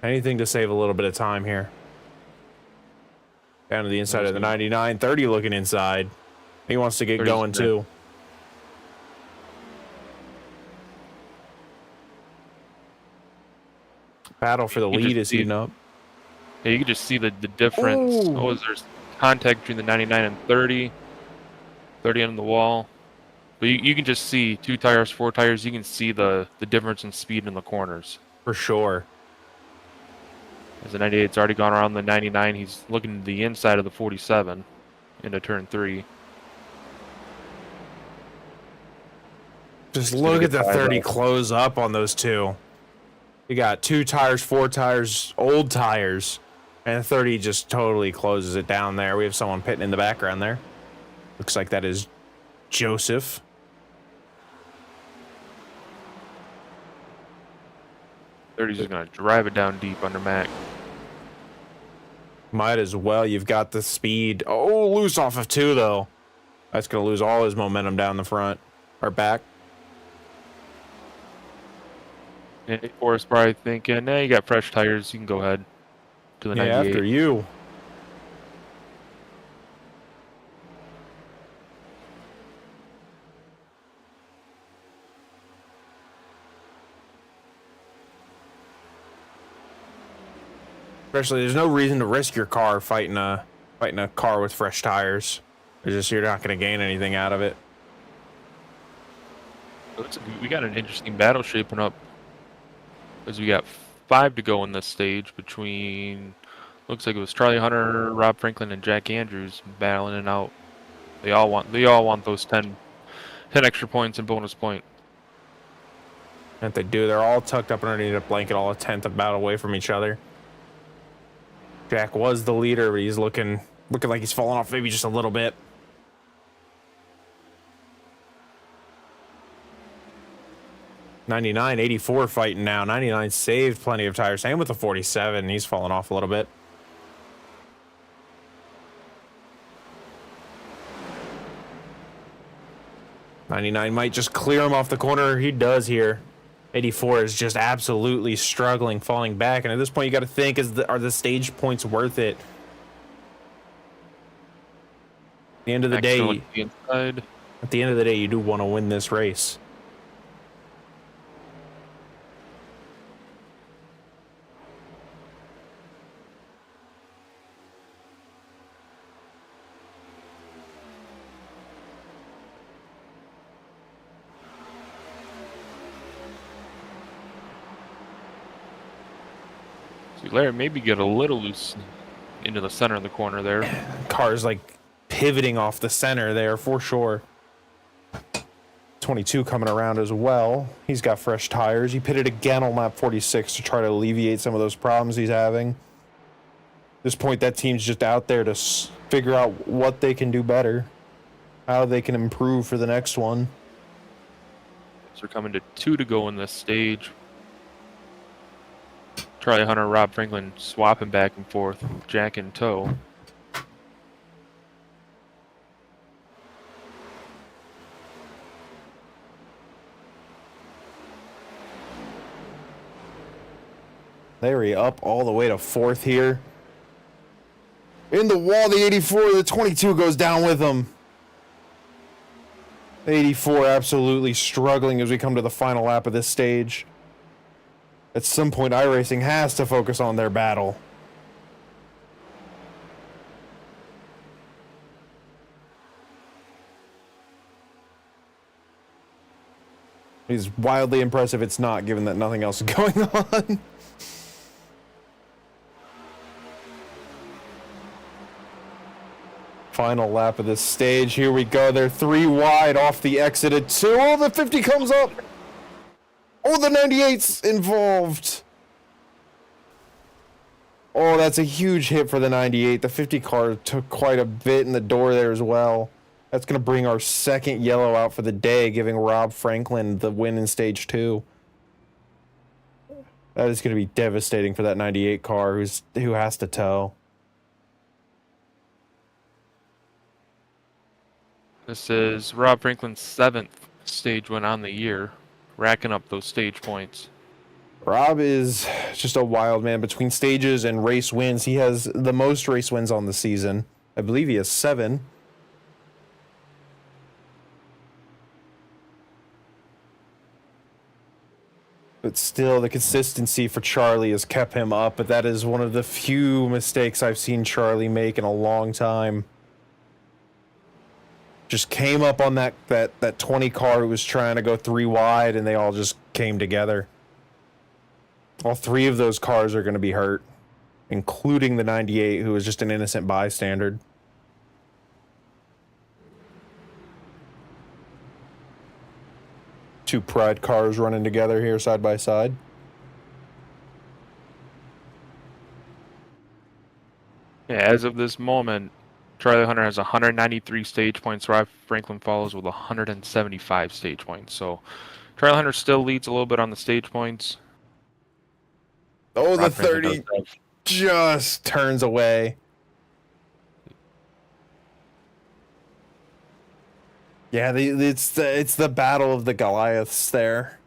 Anything to save a little bit of time here. Down to the inside of the 99. 30 looking inside. He wants to get going too. Battle for the lead is heating up. Yeah, you can just see the difference. Ooh. Oh, there's contact between the 99 and 30. 30 on the wall. But you can just see 2 tires, 4 tires. You can see the difference in speed in the corners. For sure. As the 98's already gone around the 99, he's looking to the inside of the 47 into turn 3. Just look at the 30 close up on those 2. You got 2 tires, 4 tires, old tires, and 30 just totally closes it down there. We have someone pitting in the background there. Looks like that is Joseph. Thirty's just gonna drive it down deep under Mac. Might as well. You've got the speed. Oh, loose off of 2 though. That's gonna lose all his momentum down the front or back. And Forrest probably thinking, you got fresh tires, you can go ahead to the 98. After you. Especially, there's no reason to risk your car fighting a car with fresh tires. It's just, you're not going to gain anything out of it. We got an interesting battle shaping up, as we got 5 to go in this stage between, looks like it was Charlie Hunter, Rob Franklin, and Jack Andrews battling it out. They all want those 10 extra points and bonus point. And they do. They're all tucked up underneath a blanket, all a 10th about away from each other. Jack was the leader, but he's looking like he's falling off maybe just a little bit. '99, '84 fighting now. '99 saved plenty of tires. Same with the 47. He's falling off a little bit. '99 might just clear him off the corner. He does here. 84 is just absolutely struggling, falling back. And at this point, you got to think, are the stage points worth it? At the end of the day, you do want to win this race. Larry maybe get a little loose into the center of the corner there. Car's like pivoting off the center there for sure. 22 coming around as well. He's got fresh tires. He pitted again on lap 46 to try to alleviate some of those problems he's having. At this point, that team's just out there to figure out what they can do better, how they can improve for the next one. So we're coming to 2 to go in this stage. Charlie Hunter, Rob Franklin swapping back and forth, Jack in tow. Larry up all the way to 4th here. In the wall, the 84, the 22 goes down with him. 84 absolutely struggling as we come to the final lap of this stage. At some point, iRacing has to focus on their battle. It's wildly impressive it's not, given that nothing else is going on. Final lap of this stage. Here we go. They're 3 wide off the exit at 2. Oh, the 50 comes up. Oh, the 98's involved. Oh, that's a huge hit for the 98. The 50 car took quite a bit in the door there as well. That's going to bring our second yellow out for the day, giving Rob Franklin the win in stage 2. That is going to be devastating for that 98 car who has to tow. This is Rob Franklin's 7th stage win on the year, racking up those stage points. Rob is just a wild man between stages and race wins. He has the most race wins on the season. I believe he has 7. But still, the consistency for Charlie has kept him up, but that is one of the few mistakes I've seen Charlie make in a long time. Just came up on that 20 car who was trying to go 3 wide, and they all just came together. All 3 of those cars are going to be hurt, including the 98, who was just an innocent bystander. Two Pride cars running together here side by side. Yeah, as of this moment, Charlie Hunter has 193 stage points. Rob Franklin follows with 175 stage points. So Charlie Hunter still leads a little bit on the stage points. Oh, Rob the 30 just turns away. Yeah, it's the battle of the Goliaths there.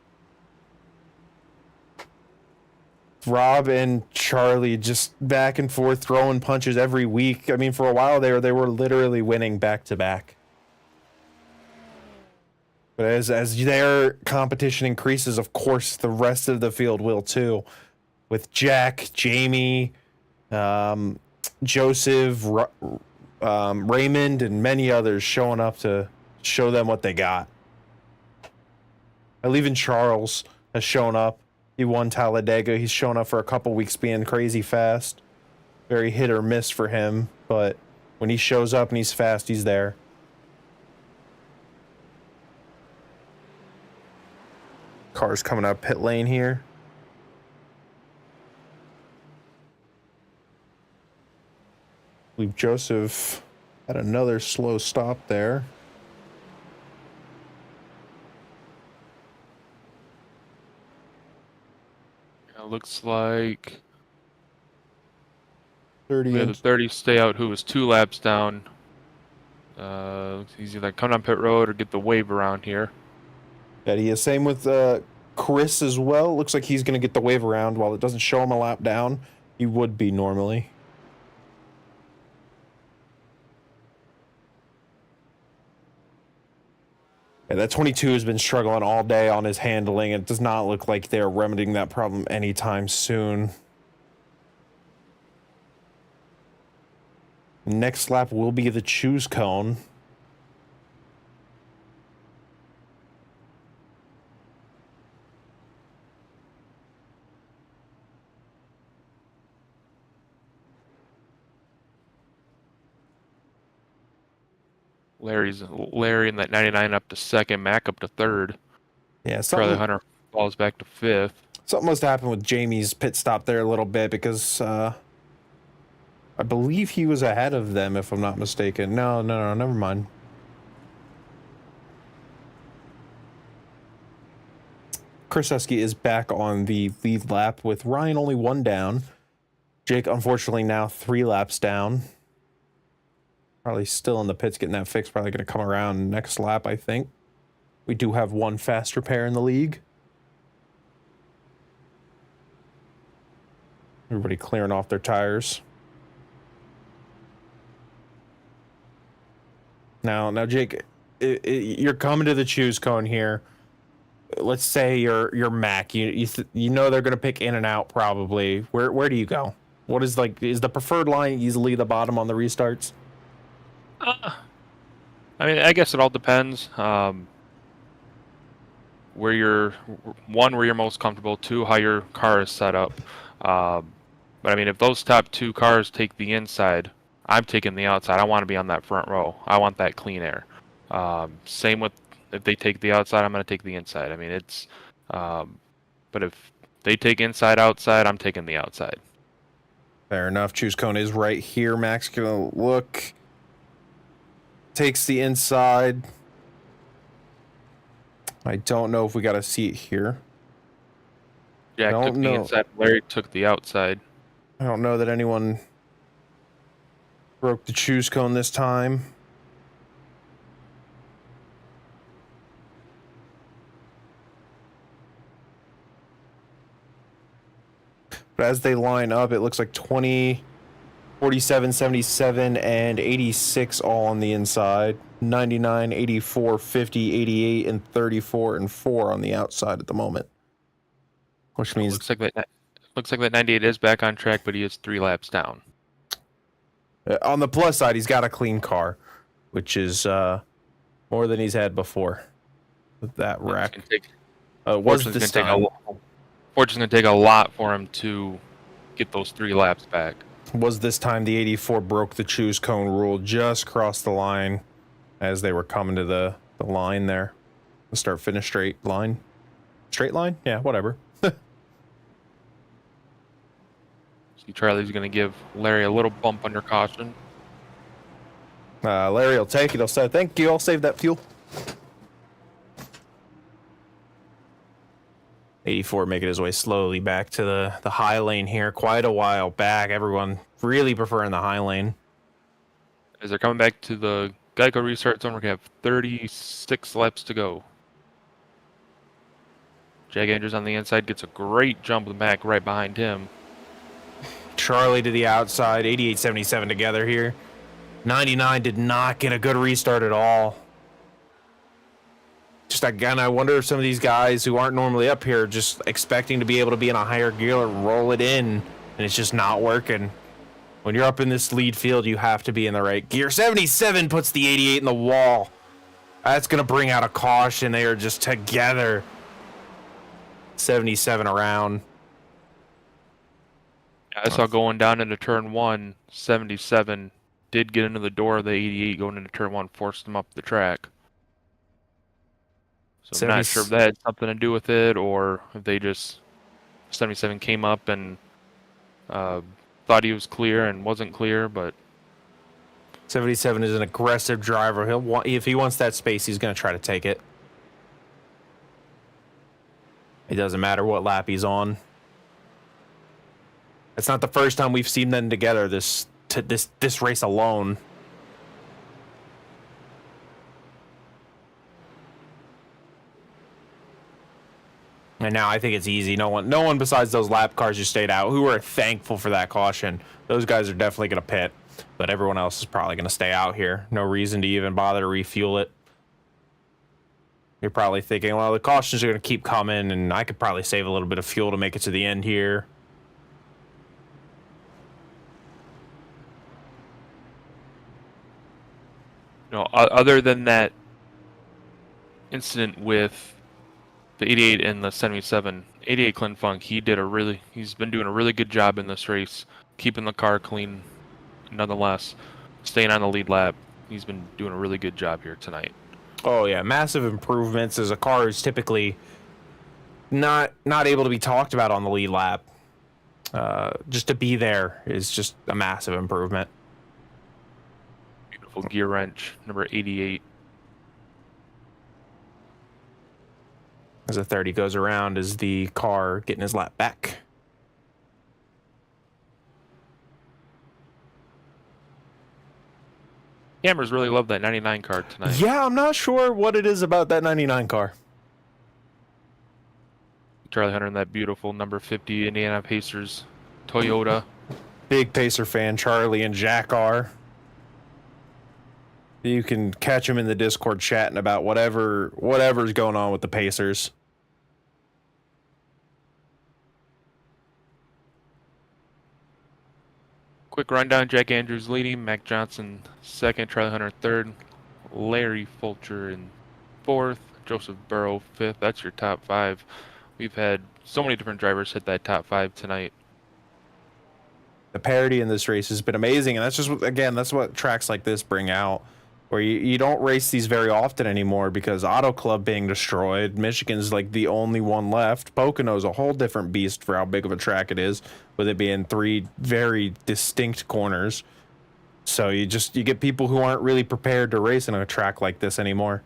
Rob and Charlie just back and forth throwing punches every week. I mean, for a while there, they were literally winning back to back. But as their competition increases, of course, the rest of the field will too. With Jack, Jamie, Joseph, Raymond, and many others showing up to show them what they got. Even Charles has shown up. He won Talladega. He's shown up for a couple weeks being crazy fast. Very hit or miss for him, but when he shows up and he's fast, he's there. Cars coming up pit lane here. I believe Joseph had another slow stop there. Looks like 30. We had the 30 stay out who was 2 laps down. He's either coming on pit road or get the wave around here. Yeah, he is. Same with Chris as well. Looks like he's going to get the wave around. While it doesn't show him a lap down, he would be normally. Yeah, that 22 has been struggling all day on his handling. It does not look like they're remedying that problem anytime soon. Next lap will be the choose cone. Larry in that 99 up to 2nd, Mac up to 3rd. Yeah, Charlie Hunter falls back to 5th. Something must happen with Jamie's pit stop there a little bit because I believe he was ahead of them, if I'm not mistaken. No, never mind. Chris Husky is back on the lead lap with Ryan only 1 down. Jake, unfortunately, now 3 laps down. Probably still in the pits getting that fixed. Probably going to come around next lap, I think. We do have 1 fast repair in the league. Everybody clearing off their tires. Now, Jake, you're coming to the choose cone here. let's say you're Mac. You know they're gonna pick in and out probably. Where do you go? What is is the preferred line easily the bottom on the restarts? I mean, I guess it all depends. Where you're where you're most comfortable. Two, how your car is set up. But I mean, if those top two cars take the inside, I'm taking the outside. I want to be on that front row. I want that clean air. Same with if they take the outside, I'm going to take the inside. I mean, it's. But if they take inside, outside, I'm taking the outside. Fair enough. Choose cone is right here. Max gonna look. Takes the inside. I don't know if we got a seat here. Jack took the inside. Larry took the outside. I don't know that anyone broke the choose cone this time. But as they line up, it looks like 20, 47, 77, and 86 all on the inside. 99, 84, 50, 88, and 34 and 4 on the outside at the moment. Which means looks like that 98 is back on track, but he is 3 laps down. On the plus side, he's got a clean car, which is more than he's had before with that wreck. Fortunately, it's going to take a lot for him to get those 3 laps back. Was this time the 84 broke the choose cone rule, just crossed the line as they were coming to the line there. The start finish straight line. Straight line? Yeah, whatever. See, Charlie's going to give Larry a little bump under caution. Larry will take it. He'll say, thank you. I'll save that fuel. 84 making his way slowly back to the high lane here. Quite a while back. Everyone really preferring the high lane. As they're coming back to the Geico restart zone, we're going to have 36 laps to go. Jag Andrews on the inside gets a great jump back right behind him. Charlie to the outside, 88-77 together here. 99 did not get a good restart at all. Just again, I wonder if some of these guys who aren't normally up here just expecting to be able to be in a higher gear and roll it in, and it's just not working. When you're up in this lead field, you have to be in the right gear. 77 puts the 88 in the wall. That's going to bring out a caution. They are just together. 77 around. I saw going down into turn 1, 77 did get into the door of the 88 going into turn 1, forced him up the track. So I'm not sure if that had something to do with it, or if they just 77 came up and thought he was clear and wasn't clear, but 77 is an aggressive driver. If he wants that space, he's going to try to take it. It doesn't matter what lap he's on. It's not the first time we've seen them together this race alone. And now I think it's easy. No one besides those lap cars who stayed out, who are thankful for that caution. Those guys are definitely going to pit, but everyone else is probably going to stay out here. No reason to even bother to refuel it. You're probably thinking, well, the cautions are going to keep coming, and I could probably save a little bit of fuel to make it to the end here. You know, other than that incident with the 88 and the 77, 88 Clint Funk, he's been doing a really good job in this race, keeping the car clean, nonetheless, staying on the lead lap. He's been doing a really good job here tonight. Oh yeah, massive improvements as a car is typically not able to be talked about on the lead lap. Just to be there is just a massive improvement. Beautiful gear wrench, number 88. As a 30 goes around, is the car getting his lap back. Cameras really love that 99 car tonight. Yeah, I'm not sure what it is about that 99 car. Charlie Hunter in that beautiful number 50 Indiana Pacers Toyota. Big Pacer fan, Charlie and Jack are. You can catch him in the Discord chatting about whatever's going on with the Pacers. Quick rundown: Jack Andrews leading, Mac Johnson second, Charlie Hunter third, Larry Fulcher in fourth, Joseph Burrow fifth. That's your top five. We've had so many different drivers hit that top five tonight. The parity in this race has been amazing, and that's just, again, that's what tracks like this bring out, where you don't race these very often anymore because Auto Club being destroyed. Michigan's like the only one left. Pocono's a whole different beast for how big of a track it is, with it being 3 very distinct corners. So you get people who aren't really prepared to race in a track like this anymore.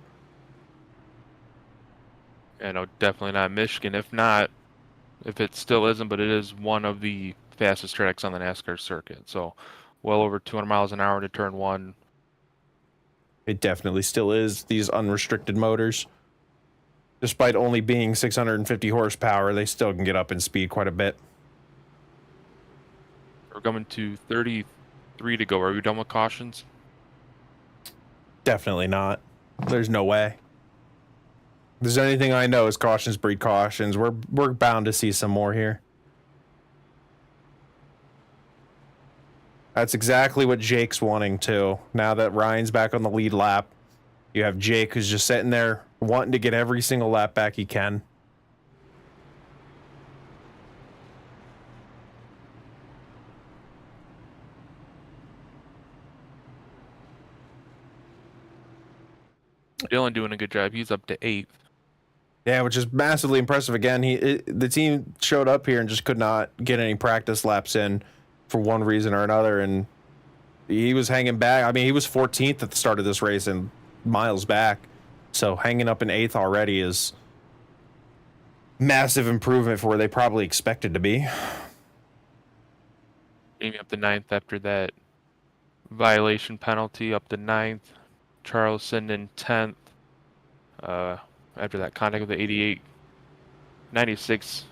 Yeah, no, definitely not Michigan. If it still isn't, but it is one of the fastest tracks on the NASCAR circuit. So well over 200 miles an hour to turn one. It definitely still is. These unrestricted motors, despite only being 650 horsepower, they still can get up in speed quite a bit. We're coming to 33 to go. Are we done with cautions? Definitely not. There's no way. If there's anything I know is cautions breed cautions. We're bound to see some more here. That's exactly what Jake's wanting too. Now that Ryan's back on the lead lap, you have Jake who's just sitting there wanting to get every single lap back he can. Dylan doing a good job. He's up to 8th. Yeah, which is massively impressive. Again, the team showed up here and just could not get any practice laps in for one reason or another, and he was hanging back. I mean, he was 14th at the start of this race and miles back, so hanging up in 8th already is massive improvement for where they probably expected to be. Jamie up to 9th after that violation penalty, up to 9th. Charleston in 10th. After that contact with the 88, 96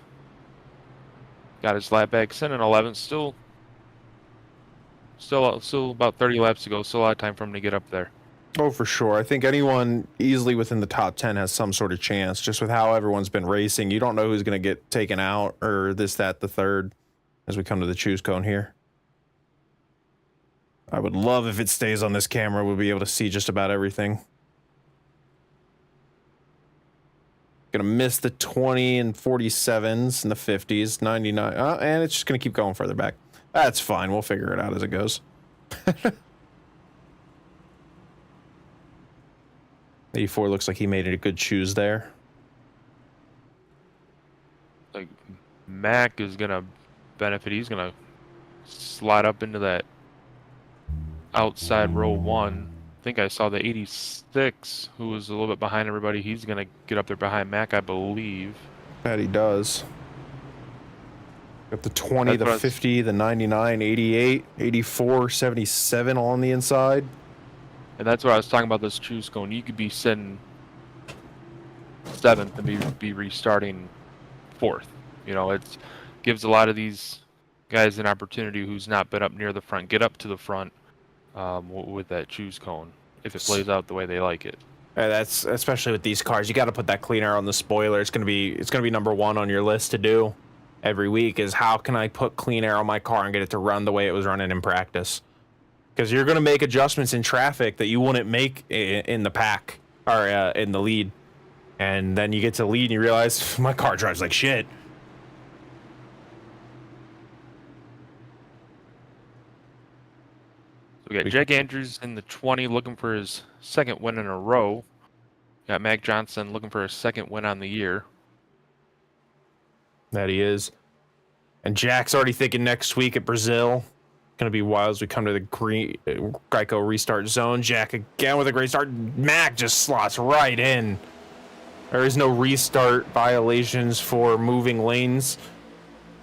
got his lap back. Sin in 11th. Still about 30 laps to go. Still a lot of time for him to get up there. Oh, for sure. I think anyone easily within the top 10 has some sort of chance, just with how everyone's been racing. You don't know who's going to get taken out or this, that, the third as we come to the choose cone here. I would love if it stays on this camera. We'll be able to see just about everything. Gonna miss the 20 and 47s and the 50s, 99, and it's just gonna keep going further back. That's fine. We'll figure it out as it goes. 84 looks like he made it a good choose there. Like Mac is gonna benefit. He's gonna slide up into that outside row 1. I think I saw the 86, who was a little bit behind everybody. He's going to get up there behind Mac, I believe. That he does. Got the 20, the 50, the 99, 88, 84, 77 all on the inside. And that's what I was talking about, this choose cone. You could be sitting 7th and be restarting 4th. You know, it gives a lot of these guys an opportunity who's not been up near the front, get up to the front. With that choose cone, if it plays out the way they like it. That's especially with these cars. You got to put that clean air on the spoiler. It's gonna be number 1 on your list to do every week. Is how can I put clean air on my car and get it to run the way it was running in practice? Because you're gonna make adjustments in traffic that you wouldn't make in the pack or in the lead, and then you get to the lead and you realize my car drives like shit. We got Jack Andrews in the 20 looking for his 2nd win in a row. Got Mac Johnson looking for his 2nd win on the year. That he is. And Jack's already thinking next week at Brazil. Going to be wild as we come to the Geico restart zone. Jack again with a great start. Mac just slots right in. There is no restart violations for moving lanes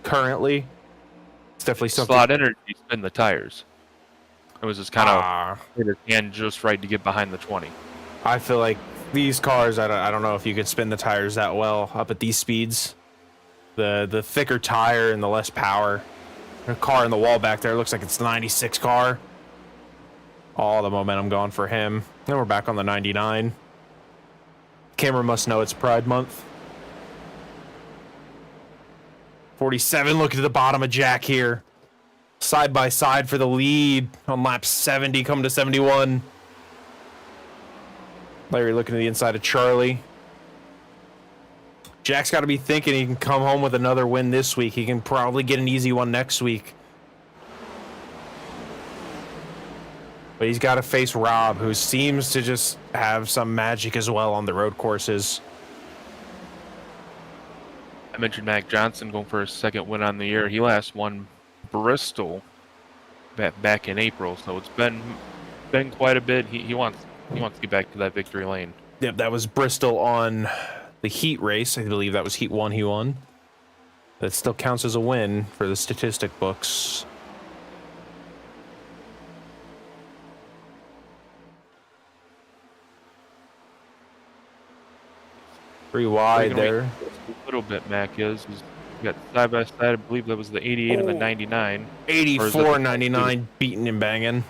currently. It's definitely something. Slot in or spin the tires? It was just kind of hit his hand just right to get behind the 20. I feel like these cars, I don't know if you could spin the tires that well up at these speeds. The thicker tire and the less power. The car in the wall back there looks like it's the 96 car. All the momentum gone for him. Then we're back on the 99. Camera must know it's Pride Month. 47, looking to the bottom of Jack here. side by side for the lead on lap 70, coming to 71. Larry looking to the inside of Charlie. Jack's got to be thinking he can come home with another win this week. He can probably get an easy one next week. But he's got to face Rob, who seems to just have some magic as well on the road courses. I mentioned Mac Johnson going for his second win on the year. He last won Bristol back in April, so it's been quite a bit. He wants to get back to that victory lane. Yep, that was Bristol on the heat race. I believe that was heat 1 he won. That still counts as a win for the statistic books. Pretty wide there. A little bit, Mac is. He's got side by side. I believe that was the 88 and the 99. 84, 99, beating and banging.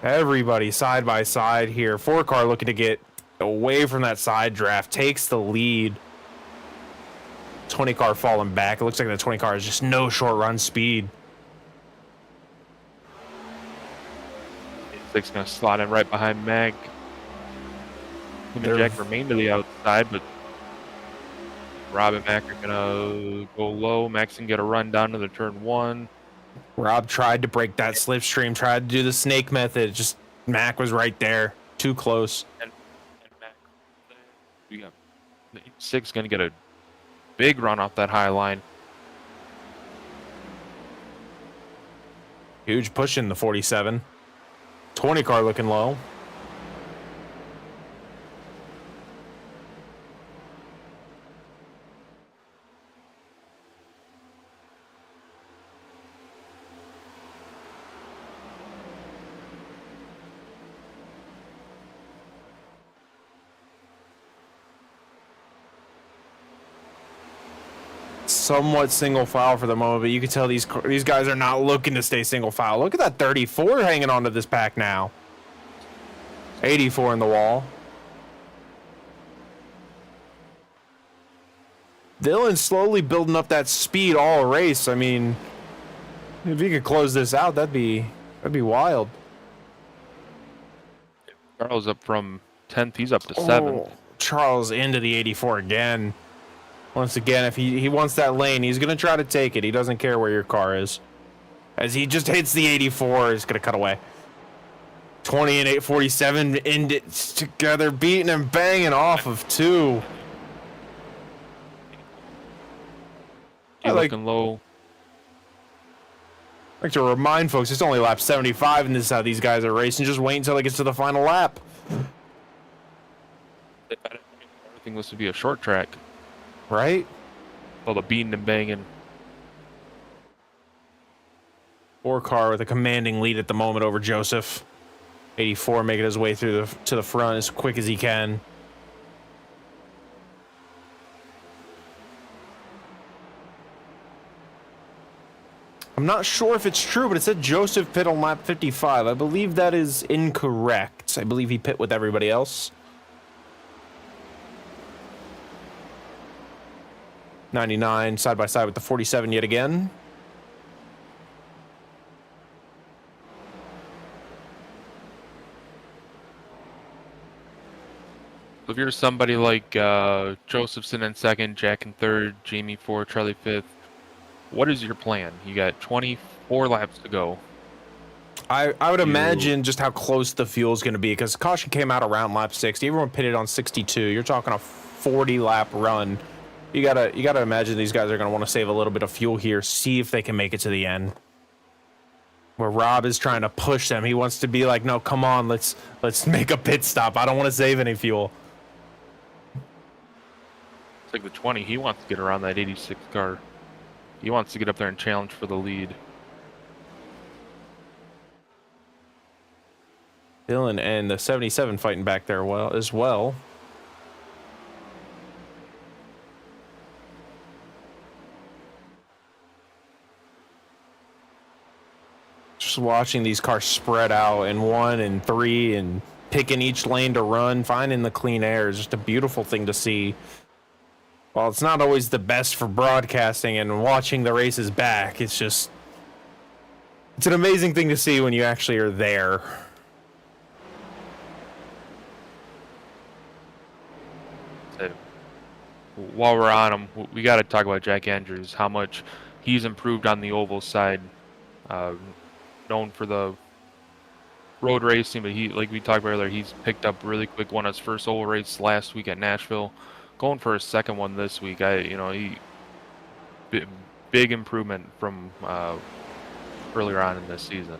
Everybody side by side here. 4-car looking to get away from that side draft. Takes the lead. 20-car falling back. It looks like the 20-car is just no short run speed. 6 going to slot in right behind Mac. Him and Jack remain to the outside, but Rob and Mac are going to go low. Mac's going to get a run down to the turn 1. Rob tried to break that slipstream, tried to do the snake method. Just Mac was right there. Too close. And Mac, we got the 6 going to get a big run off that high line. Huge push in the 47. 20-car looking low. Somewhat single file for the moment, but you can tell these guys are not looking to stay single file. Look at that 34 hanging onto this pack now. 84 in the wall. Dylan's slowly building up that speed all race. I mean, if he could close this out, that'd be wild. Charles up from 10th. He's up to 7th. Charles into the 84 again. Once again, if he wants that lane, he's going to try to take it. He doesn't care where your car is. As he just hits the 84, he's going to cut away. 20 and 847 end it together, beating and banging off of 2. He's looking low. I like to remind folks, it's only lap 75, and this is how these guys are racing. Just wait until it gets to the final lap. Everything was to be a short track. Right? All the beating and banging. 4-car with a commanding lead at the moment over Joseph. 84 making his way through to the front as quick as he can. I'm not sure if it's true, but it said Joseph pit on lap 55. I believe that is incorrect. I believe he pit with everybody else. 99 side by side with the 47 yet again. If you're somebody like Josephson in 2nd, Jack in 3rd, Jamie 4th, Charlie 5th, what is your plan? You got 24 laps to go. I would imagine just how close the fuel is going to be, because caution came out around lap 60. Everyone pitted on 62. You're talking a 40-lap run. You gotta imagine these guys are going to want to save a little bit of fuel here, see if they can make it to the end. Where Rob is trying to push them. He wants to be like, no, come on, let's make a pit stop. I don't want to save any fuel. It's like the 20. He wants to get around that 86 car. He wants to get up there and challenge for the lead. Dylan and the 77 fighting back there as well. Just watching these cars spread out in 1 and 3 and picking each lane to run, finding the clean air is just a beautiful thing to see. Well, it's not always the best for broadcasting and watching the races back. It's an amazing thing to see when you actually are there. While we're on him, we got to talk about Jack Andrews, how much he's improved on the oval side. Known for the road racing, but like we talked about earlier, he's picked up really quick. Won his first oval race last week at Nashville, going for his second one this week. Big improvement from earlier on in this season.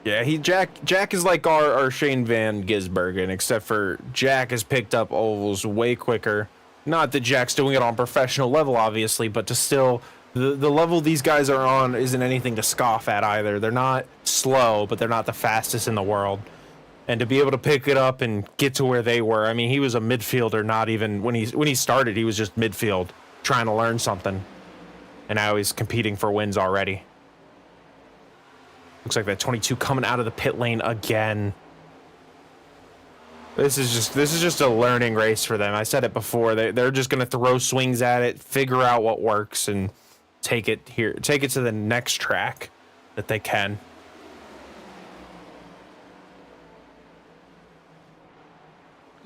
Yeah, Jack is like our Shane Van Gisbergen, except for Jack has picked up ovals way quicker. Not that Jack's doing it on professional level, obviously, but to still, the level these guys are on isn't anything to scoff at either. They're not slow, but they're not the fastest in the world. And to be able to pick it up and get to where they were, I mean, he was a midfielder, not even, when he started, he was just midfield, trying to learn something. And now he's competing for wins already. Looks like that 22 coming out of the pit lane again. This is just a learning race for them. I said it before. They're just going to throw swings at it, figure out what works, and take it to the next track that they can.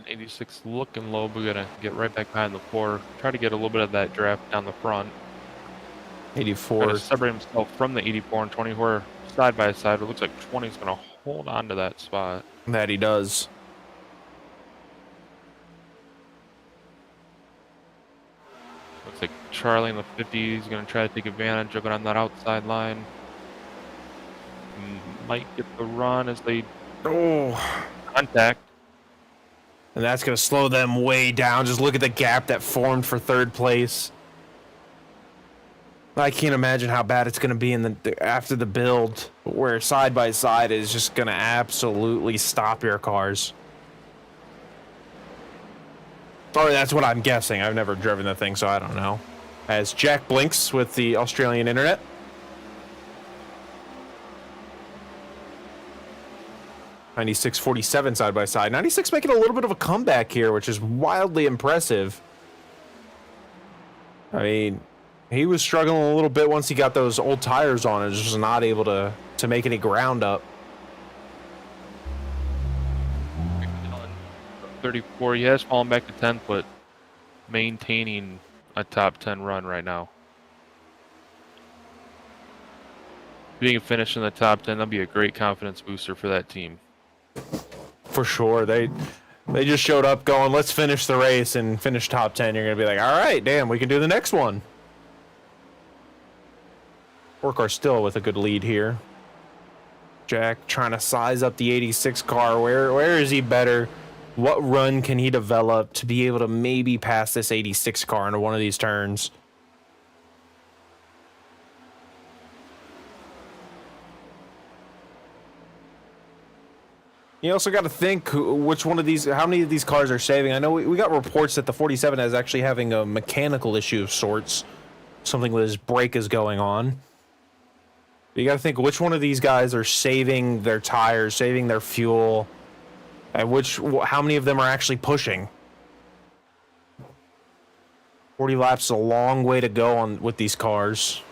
'86 looking low, but we gotta get right back behind the 4. Try to get a little bit of that draft down the front. 84. Gotta separate himself from the 84 and 20, where side by side. It looks like 20 is gonna hold on to that spot. That he does. Looks like Charlie in the 50 is going to try to take advantage of it on that outside line. Might get the run as they contact. And that's going to slow them way down. Just look at the gap that formed for third place. I can't imagine how bad it's going to be after the build, where side by side is just going to absolutely stop your cars. Or that's what I'm guessing. I've never driven the thing, so I don't know. As Jack blinks with the Australian internet. (96.47) side by side. 96 making a little bit of a comeback here, which is wildly impressive. I mean, he was struggling a little bit once he got those old tires on and just not able to make any ground up. 34, he has fallen back to 10th, but maintaining a top 10 run right now. Being a finish in the top 10, that'll be a great confidence booster for that team. For sure. They just showed up going, let's finish the race and finish top 10. You're going to be like, all right, damn, we can do the next one. Workhorse still with a good lead here. Jack trying to size up the 86 car. Where is he better? What run can he develop to be able to maybe pass this 86 car into one of these turns? You also got to think which one of these, how many of these cars are saving. I know we got reports that the 47 is actually having a mechanical issue of sorts. Something with his brake is going on. You got to think which one of these guys are saving their tires, saving their fuel. And how many of them are actually pushing? 40 laps is a long way to go with these cars.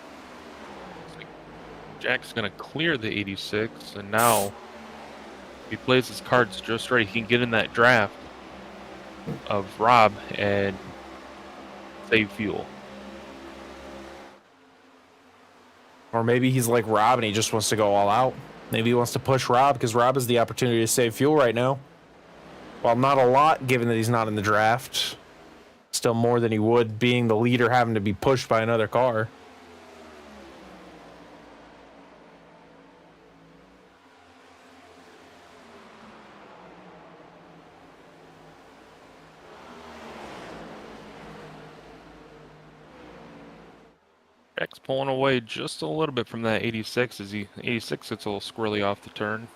Jack's going to clear the 86, and now if he plays his cards just right, he can get in that draft of Rob and save fuel. Or maybe he's like Rob and he just wants to go all out. Maybe he wants to push Rob because Rob has the opportunity to save fuel right now. While not a lot, given that he's not in the draft. Still more than he would being the leader having to be pushed by another car. Jack's pulling away just a little bit from that 86 as 86 gets a little squirrely off the turn.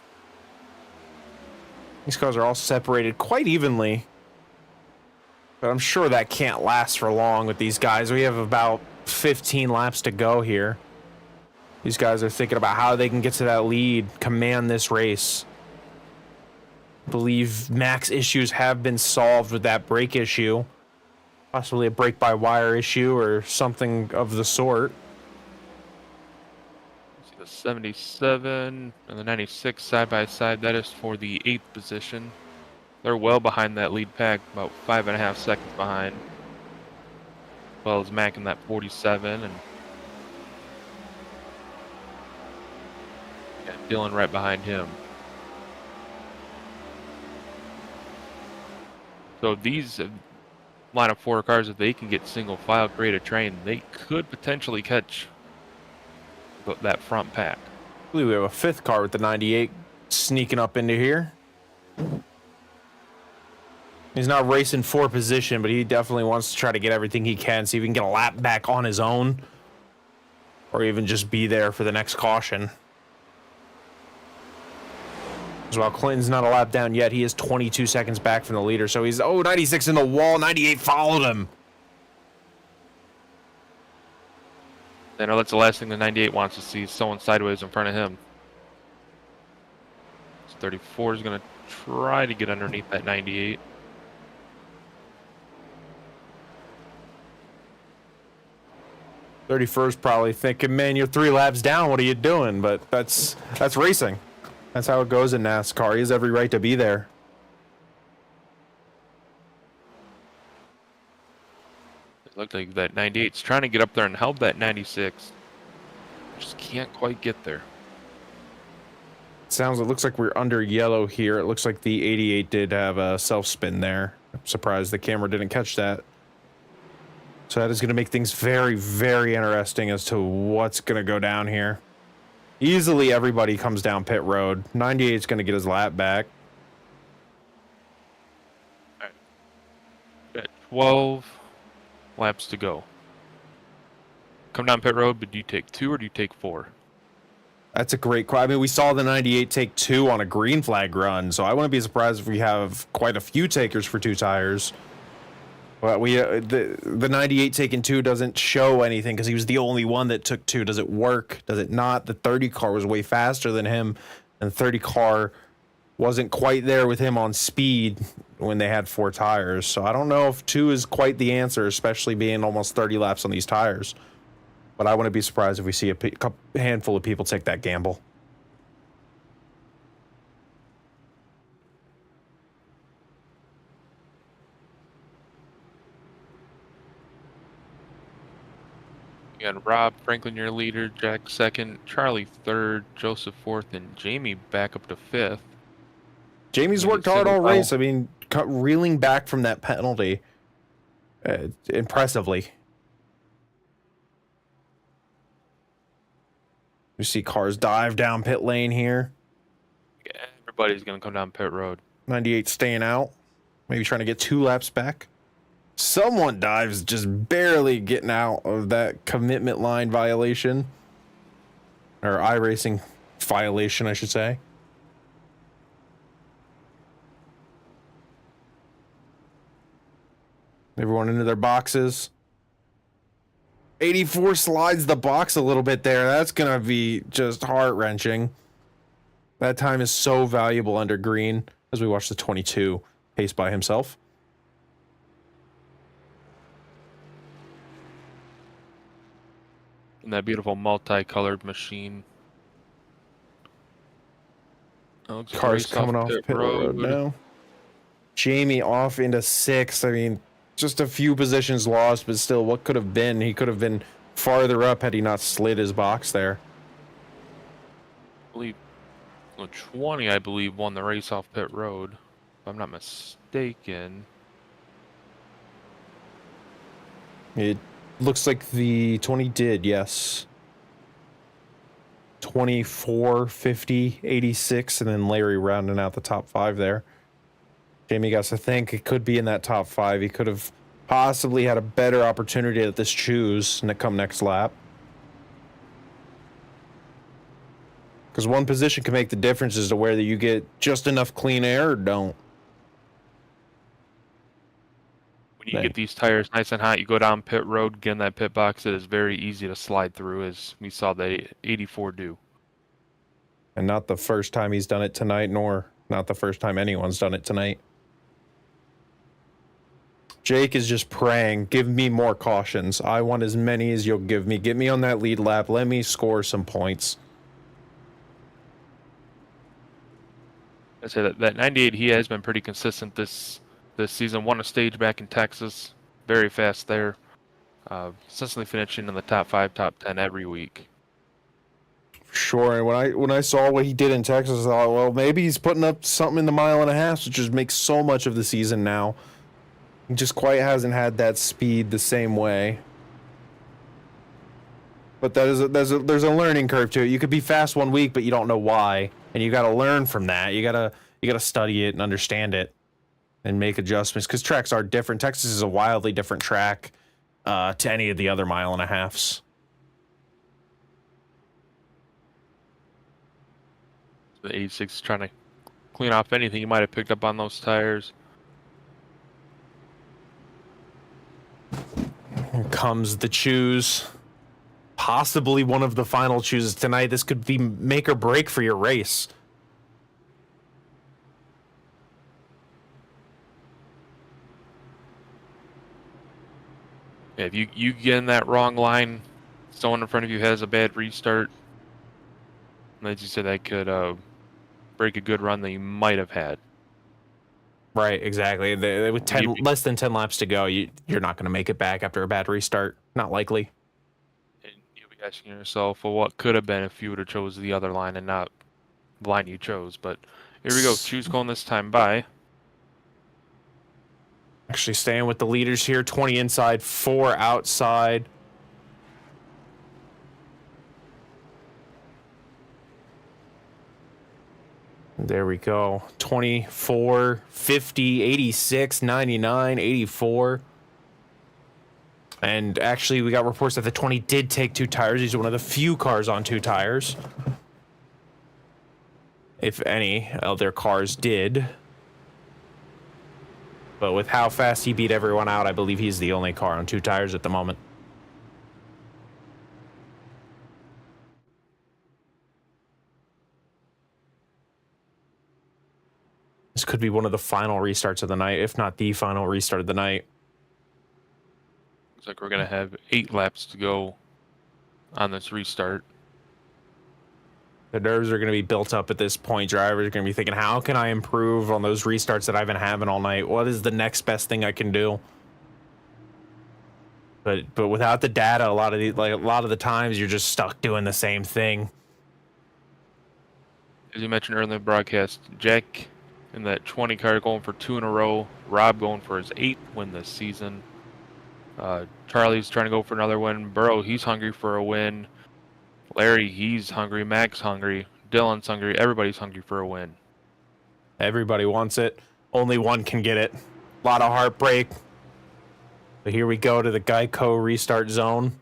These cars are all separated quite evenly. But I'm sure that can't last for long with these guys. We have about 15 laps to go here. These guys are thinking about how they can get to that lead, command this race. I believe Mac's issues have been solved with that brake issue. Possibly a brake-by-wire issue or something of the sort. See the 77 and the 96 side by side. That is for the 8th position. They're well behind that lead pack, about 5.5 seconds behind. As well as Mac in that 47 and Dylan right behind him. So these line of 4 cars, if they can get single file, create a train, they could potentially catch that front pack. I believe we have a 5th car with the 98 sneaking up into here. He's not racing for position, but he definitely wants to try to get everything he can, see if he can get a lap back on his own, or even just be there for the next caution. As well, Clinton's not a lap down yet. He is 22 seconds back from the leader, so he's 96 in the wall. 98 followed him. And that's the last thing the 98 wants to see, someone sideways in front of him. So 34 is going to try to get underneath that 98. '31st probably thinking, man, you're 3 laps down. What are you doing? But that's racing. That's how it goes in NASCAR. He has every right to be there. It looked like that 98's trying to get up there and help that 96. Just can't quite get there. It looks like we're under yellow here. It looks like the 88 did have a self-spin there. I'm surprised the camera didn't catch that. So that is going to make things very, very interesting as to what's going to go down here. Easily everybody comes down pit road. 98 is going to get his lap back. All right. Got 12 laps to go. Come down pit road, but do you take 2 or do you take 4? That's a great question. I mean, we saw the 98 take 2 on a green flag run, so I wouldn't be surprised if we have quite a few takers for 2 tires. But the 98 taking 2 doesn't show anything because he was the only one that took 2. Does it work? Does it not? The 30 car was way faster than him, and the 30 car wasn't quite there with him on speed when they had 4 tires. So I don't know if 2 is quite the answer, especially being almost 30 laps on these tires. But I wouldn't be surprised if we see a handful of people take that gamble. You got Rob Franklin, your leader, Jack second, Charlie third, Joseph fourth, and Jamie back up to 5th. Jamie's worked hard all race. I mean, reeling back from that penalty impressively. You see cars dive down pit lane here. Yeah, everybody's going to come down pit road. 98 staying out. Maybe trying to get 2 laps back. Someone dives, just barely getting out of that commitment line violation. Or iRacing violation, I should say. Everyone into their boxes. 84 slides the box a little bit there. That's going to be just heart-wrenching. That time is so valuable under green as we watch the 22 pace by himself. And that beautiful multicolored machine. Cars coming off pit road now. Jamie off into 6th. I mean, just a few positions lost, but still, what could have been? He could have been farther up had he not slid his box there. I believe 20, I believe, won the race off pit road, if I'm not mistaken. It looks like the 20 did, yes. 24, 50, 86, and then Larry rounding out the top 5 there. Jamie got to think it could be in that top 5. He could have possibly had a better opportunity at this choose and come next lap. Because one position can make the difference as to whether you get just enough clean air or don't. When you get these tires nice and hot, you go down pit road, get in that pit box, it is very easy to slide through, as we saw the 84 do. And not the first time he's done it tonight, nor not the first time anyone's done it tonight. Jake is just praying, give me more cautions. I want as many as you'll give me. Get me on that lead lap. Let me score some points. I say that 98, he has been pretty consistent this season. Won a stage back in Texas, very fast there. Consistently finishing in the top 5, top 10 every week. Sure, and when I saw what he did in Texas, I thought, well, maybe he's putting up something in the mile and a half, which just makes so much of the season now. He just quite hasn't had that speed the same way. But there's a learning curve to it. You could be fast one week, but you don't know why, and you got to learn from that. You gotta study it and understand it, and make adjustments because tracks are different. Texas is a wildly different track to any of the other mile and a halves. The 86 is trying to clean off anything you might have picked up on those tires. Here comes the choose. Possibly one of the final chooses tonight. This could be make or break for your race. Yeah, if you get in that wrong line, someone in front of you has a bad restart. As you said, that could break a good run that you might have had. Right, exactly. With less than 10 laps to go, you're not going to make it back after a bad restart. Not likely. And you'll be asking yourself, well, what could have been if you would have chose the other line and not the line you chose? But here we go. Choose going this time by. Actually staying with the leaders here. 20 inside, 4 outside. There we go. 24, 50, 86, 99, 84. And actually, we got reports that the 20 did take 2 tires. He's one of the few cars on 2 tires. If any of their cars did. But with how fast he beat everyone out, I believe he's the only car on 2 tires at the moment. This could be one of the final restarts of the night, if not the final restart of the night. Looks like we're going to have 8 laps to go on this restart. The nerves are going to be built up at this point. Drivers are going to be thinking, how can I improve on those restarts that I've been having all night? What is the next best thing I can do? But without the data, a lot of the times you're just stuck doing the same thing. As you mentioned earlier in the broadcast, Jack in that 20 car going for 2 in a row. Rob going for his 8th win this season. Charlie's trying to go for another win. Burrow, he's hungry for a win. Larry, he's hungry. Mac's hungry. Dylan's hungry. Everybody's hungry for a win. Everybody wants it. Only one can get it. A lot of heartbreak. But here we go to the Geico restart zone.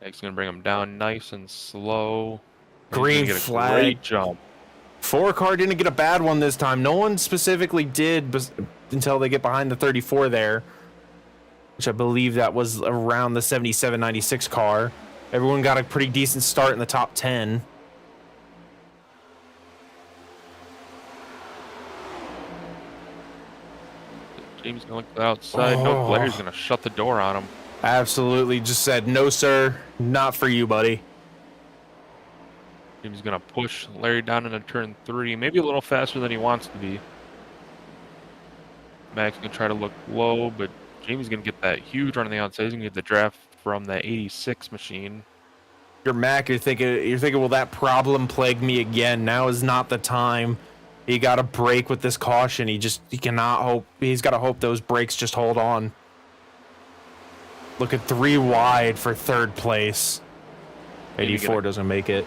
Mac's going to bring him down nice and slow. Green flag. Great jump. 4 car didn't get a bad one this time. No one specifically did until they get behind the 34 there, which I believe that was around the 77-96 car. Everyone got a pretty decent start in the top 10. James going to look to the outside. No, Blair's going to shut the door on him. Absolutely. Just said, no, sir. Not for you, buddy. James going to push Larry down into turn 3. Maybe a little faster than he wants to be. Mac's going to try to look low, but James is going to get that huge run on the outside. He's going to get the draft from that 86 machine. You're Mac, you're thinking, will that problem plague me again? Now is not the time. He got to break with this caution. He cannot hope. He's got to hope those brakes just hold on. Look at 3 wide for 3rd place. 84 doesn't make it.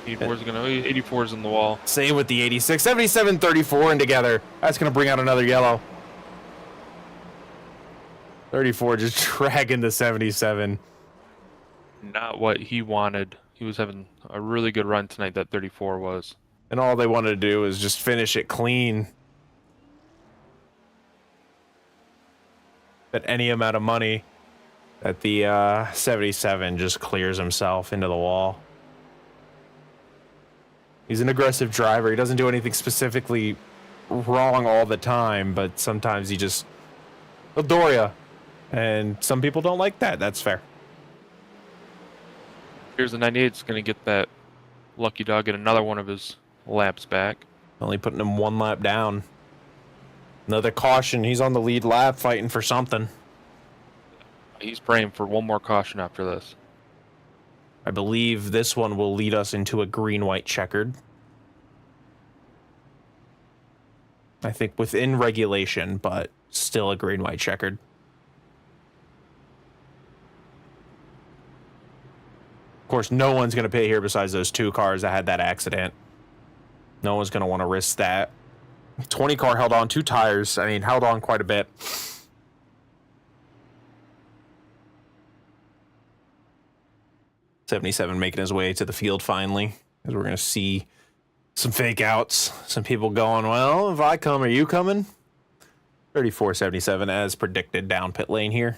84's in the wall. Same with the 86. 77, 34 and together. That's going to bring out another yellow. 34 just dragging the 77. Not what he wanted. He was having a really good run tonight, that 34 was. And all they wanted to do was just finish it clean. But any amount of money that the 77 just clears himself into the wall. He's an aggressive driver. He doesn't do anything specifically wrong all the time, but sometimes he just Eldora. And some people don't like that. That's fair. Here's the 98's going to get that lucky dog, get another one of his laps back. Only putting him 1 lap down. Another caution. He's on the lead lap fighting for something. He's praying for one more caution after this. I believe this one will lead us into a green-white checkered. I think within regulation, but still a green-white checkered. Of course, no one's going to pay here besides those 2 cars that had that accident. No one's going to want to risk that. 20 car held on 2 tires. I mean, held on quite a bit. '77 making his way to the field finally, as we're going to see some fake outs. Some people going, well, if I come, are you coming? 34.77 as predicted down pit lane here.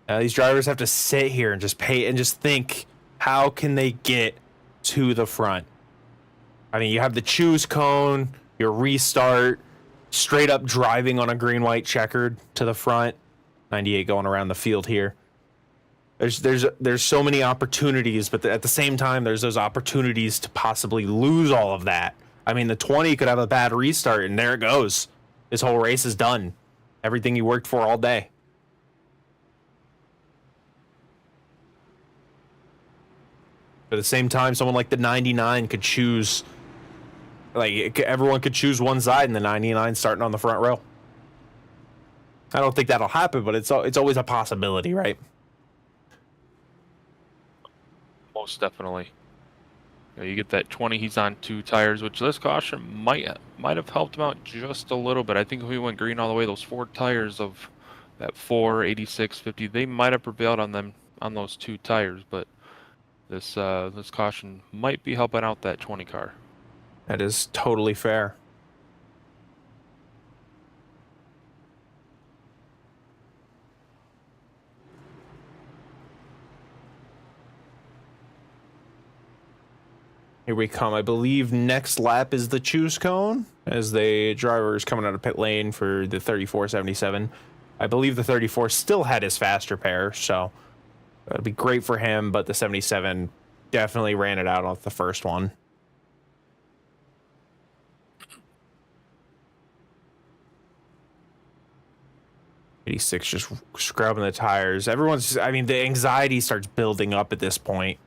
These drivers have to sit here and just pay and just think, how can they get to the front? I mean, you have the choose cone, your restart, straight up driving on a green-white checkered to the front. 98 going around the field here. There's so many opportunities, but at the same time, there's those opportunities to possibly lose all of that. I mean, the 20 could have a bad restart, and there it goes. This whole race is done. Everything you worked for all day. But at the same time, someone like the 99 could choose, like, everyone could choose one side, and the 99 starting on the front row. I don't think that'll happen, but it's always a possibility, right? Most definitely. You get that 20, he's on 2 tires, which this caution might have helped him out just a little bit. I think if he went green all the way, those 4 tires of that 4, 86, 50, they might have prevailed on them on those 2 tires, but this caution might be helping out that 20 car. That is totally fair. Here we come. I believe next lap is the choose cone as the driver is coming out of pit lane for the 34.77. I believe the 34 still had his faster pair, so that'd be great for him, but the 77 definitely ran it out off the first one. '86 just scrubbing the tires. I mean, the anxiety starts building up at this point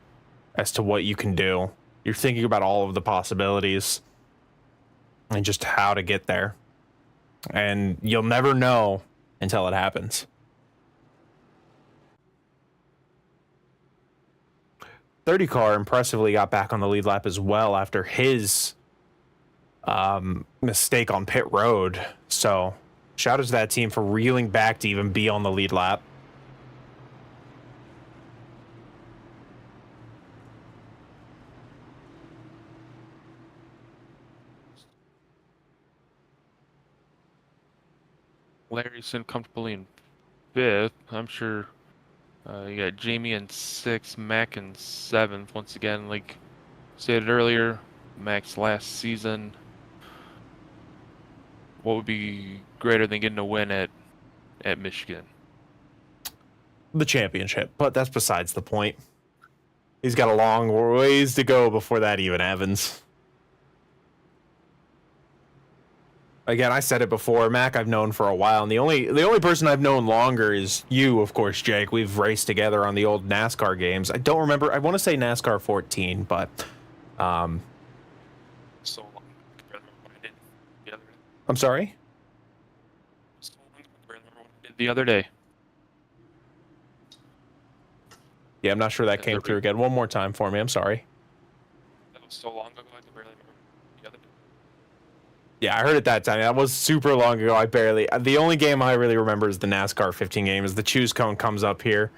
as to what you can do. You're thinking about all of the possibilities and just how to get there. And you'll never know until it happens. 30 car impressively got back on the lead lap as well after his mistake on pit road. So shout out to that team for reeling back to even be on the lead lap. Larryson comfortably in 5th. I'm sure you got Jamie in 6th, Mac in 7th. Once again, like stated earlier, Mac's last season. What would be greater than getting a win at Michigan? The championship, but that's besides the point. He's got a long ways to go before that even happens. Again, I said it before, Mac I've known for a while, and the only person I've known longer is you, of course, Jake. We've raced together on the old NASCAR games. I don't remember, I want to say NASCAR 14, but So long. I'm sorry? So long. The other day. Yeah, I'm not sure that came through again. One more time for me, I'm sorry. That was so long ago, I can barely remember the other day. Yeah, I heard it that time. That was super long ago. The only game I really remember is the NASCAR 15 game. Is the choose cone comes up here.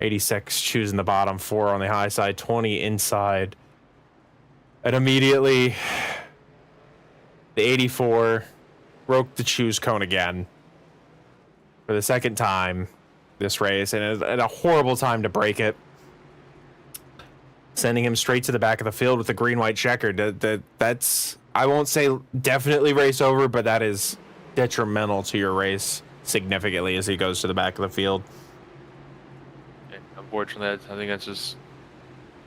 86 choosing the bottom, 4 on the high side, 20 inside. And immediately, the 84 broke the choose cone again for the second time this race, and at a horrible time to break it. Sending him straight to the back of the field with the green-white checkered. That's, I won't say definitely race over, but that is detrimental to your race. significantly as he goes to the back of the field. And unfortunately, I think that's just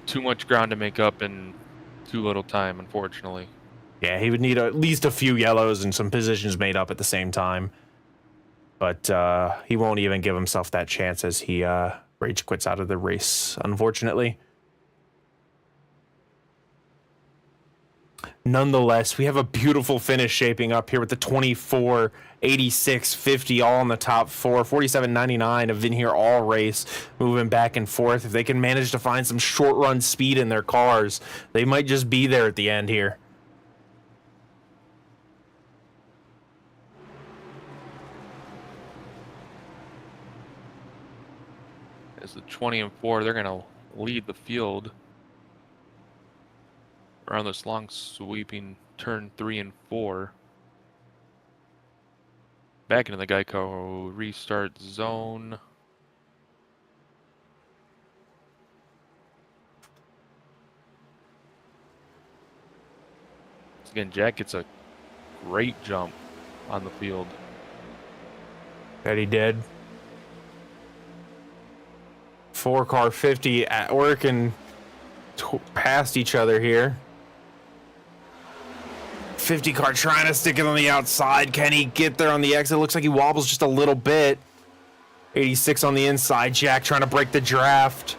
too much ground to make up in too little time, unfortunately. Yeah, he would need at least a few yellows and some positions made up at the same time. But he won't even give himself that chance as he rage quits out of the race, unfortunately. Nonetheless, we have a beautiful finish shaping up here with the 24, 86, 50 all in the top four. 47.99 have been here all race, moving back and forth. If they can manage to find some short run speed in their cars, they might just be there at the end here. As the 20 and 4, they're going to lead the field around this long sweeping turn 3 and 4. Back into the Geico restart zone. Again, Jack gets a great jump on the field. That he did. 4-car 50 at working past each other here. 50 car trying to stick it on the outside. Can he get there on the exit? Looks like he wobbles just a little bit. 86 on the inside. Jack trying to break the draft.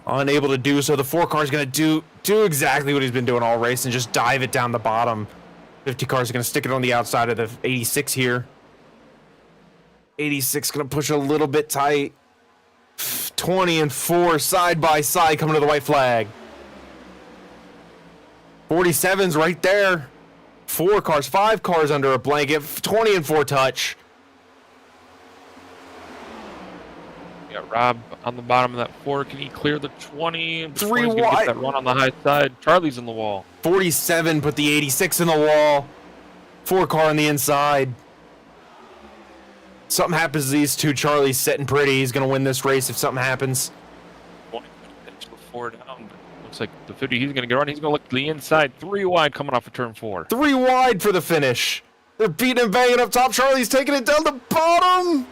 Unable to do so. The 4-car is going to do exactly what he's been doing all race and just dive it down the bottom. 50 cars are going to stick it on the outside of the 86 here. 86 going to push a little bit tight. 20 and 4 side by side coming to the white flag. 47's right there. 4 cars, 5 cars under a blanket. 20 and 4 touch. We got Rob on the bottom of that 4. Can he clear the 20? 3 wide. Get that run on the high side. Charlie's in the wall. 47 put the 86 in the wall. 4 car on the inside. Something happens to these two. Charlie's sitting pretty. He's going to win this race if something happens. 20 pitch the 4 down. Looks like the 50 he's going to get on. He's going to look to the inside. 3 wide coming off of turn 4. 3 wide for the finish. They're beating and banging up top. Charlie's taking it down the bottom.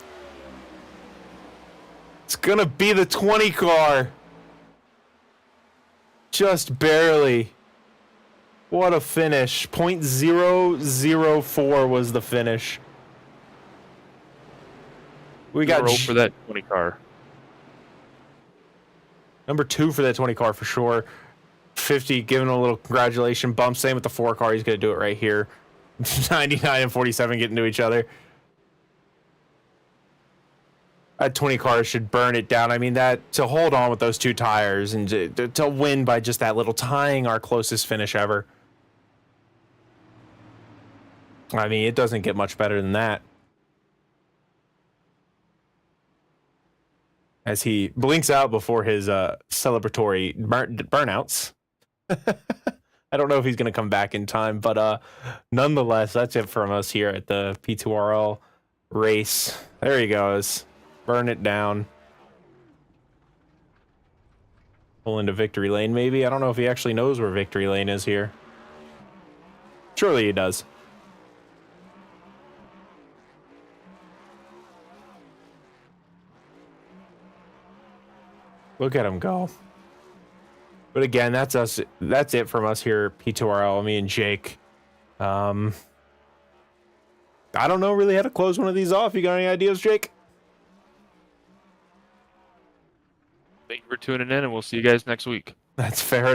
It's going to be the 20 car. Just barely. What a finish. .004 was the finish. We got for that 20 car. Number 2 for that 20 car for sure. 50 giving a little congratulation bump. Same with the 4 car. He's going to do it right here. 99 and 47 getting to each other. That 20 car should burn it down. I mean, that to hold on with those 2 tires and to win by just that little, tying our closest finish ever. I mean, it doesn't get much better than that. As he blinks out before his celebratory burnouts. I don't know if he's going to come back in time, but nonetheless, that's it from us here at the P2RL race. There he goes. Burn it down. Pull into victory lane, maybe? I don't know if he actually knows where victory lane is here. Surely he does. Look at him go. But again, that's us. That's it from us here at P2RL. Me and Jake. I don't know really how to close one of these off. You got any ideas, Jake? Thank you for tuning in, and we'll see you guys next week. That's fair enough.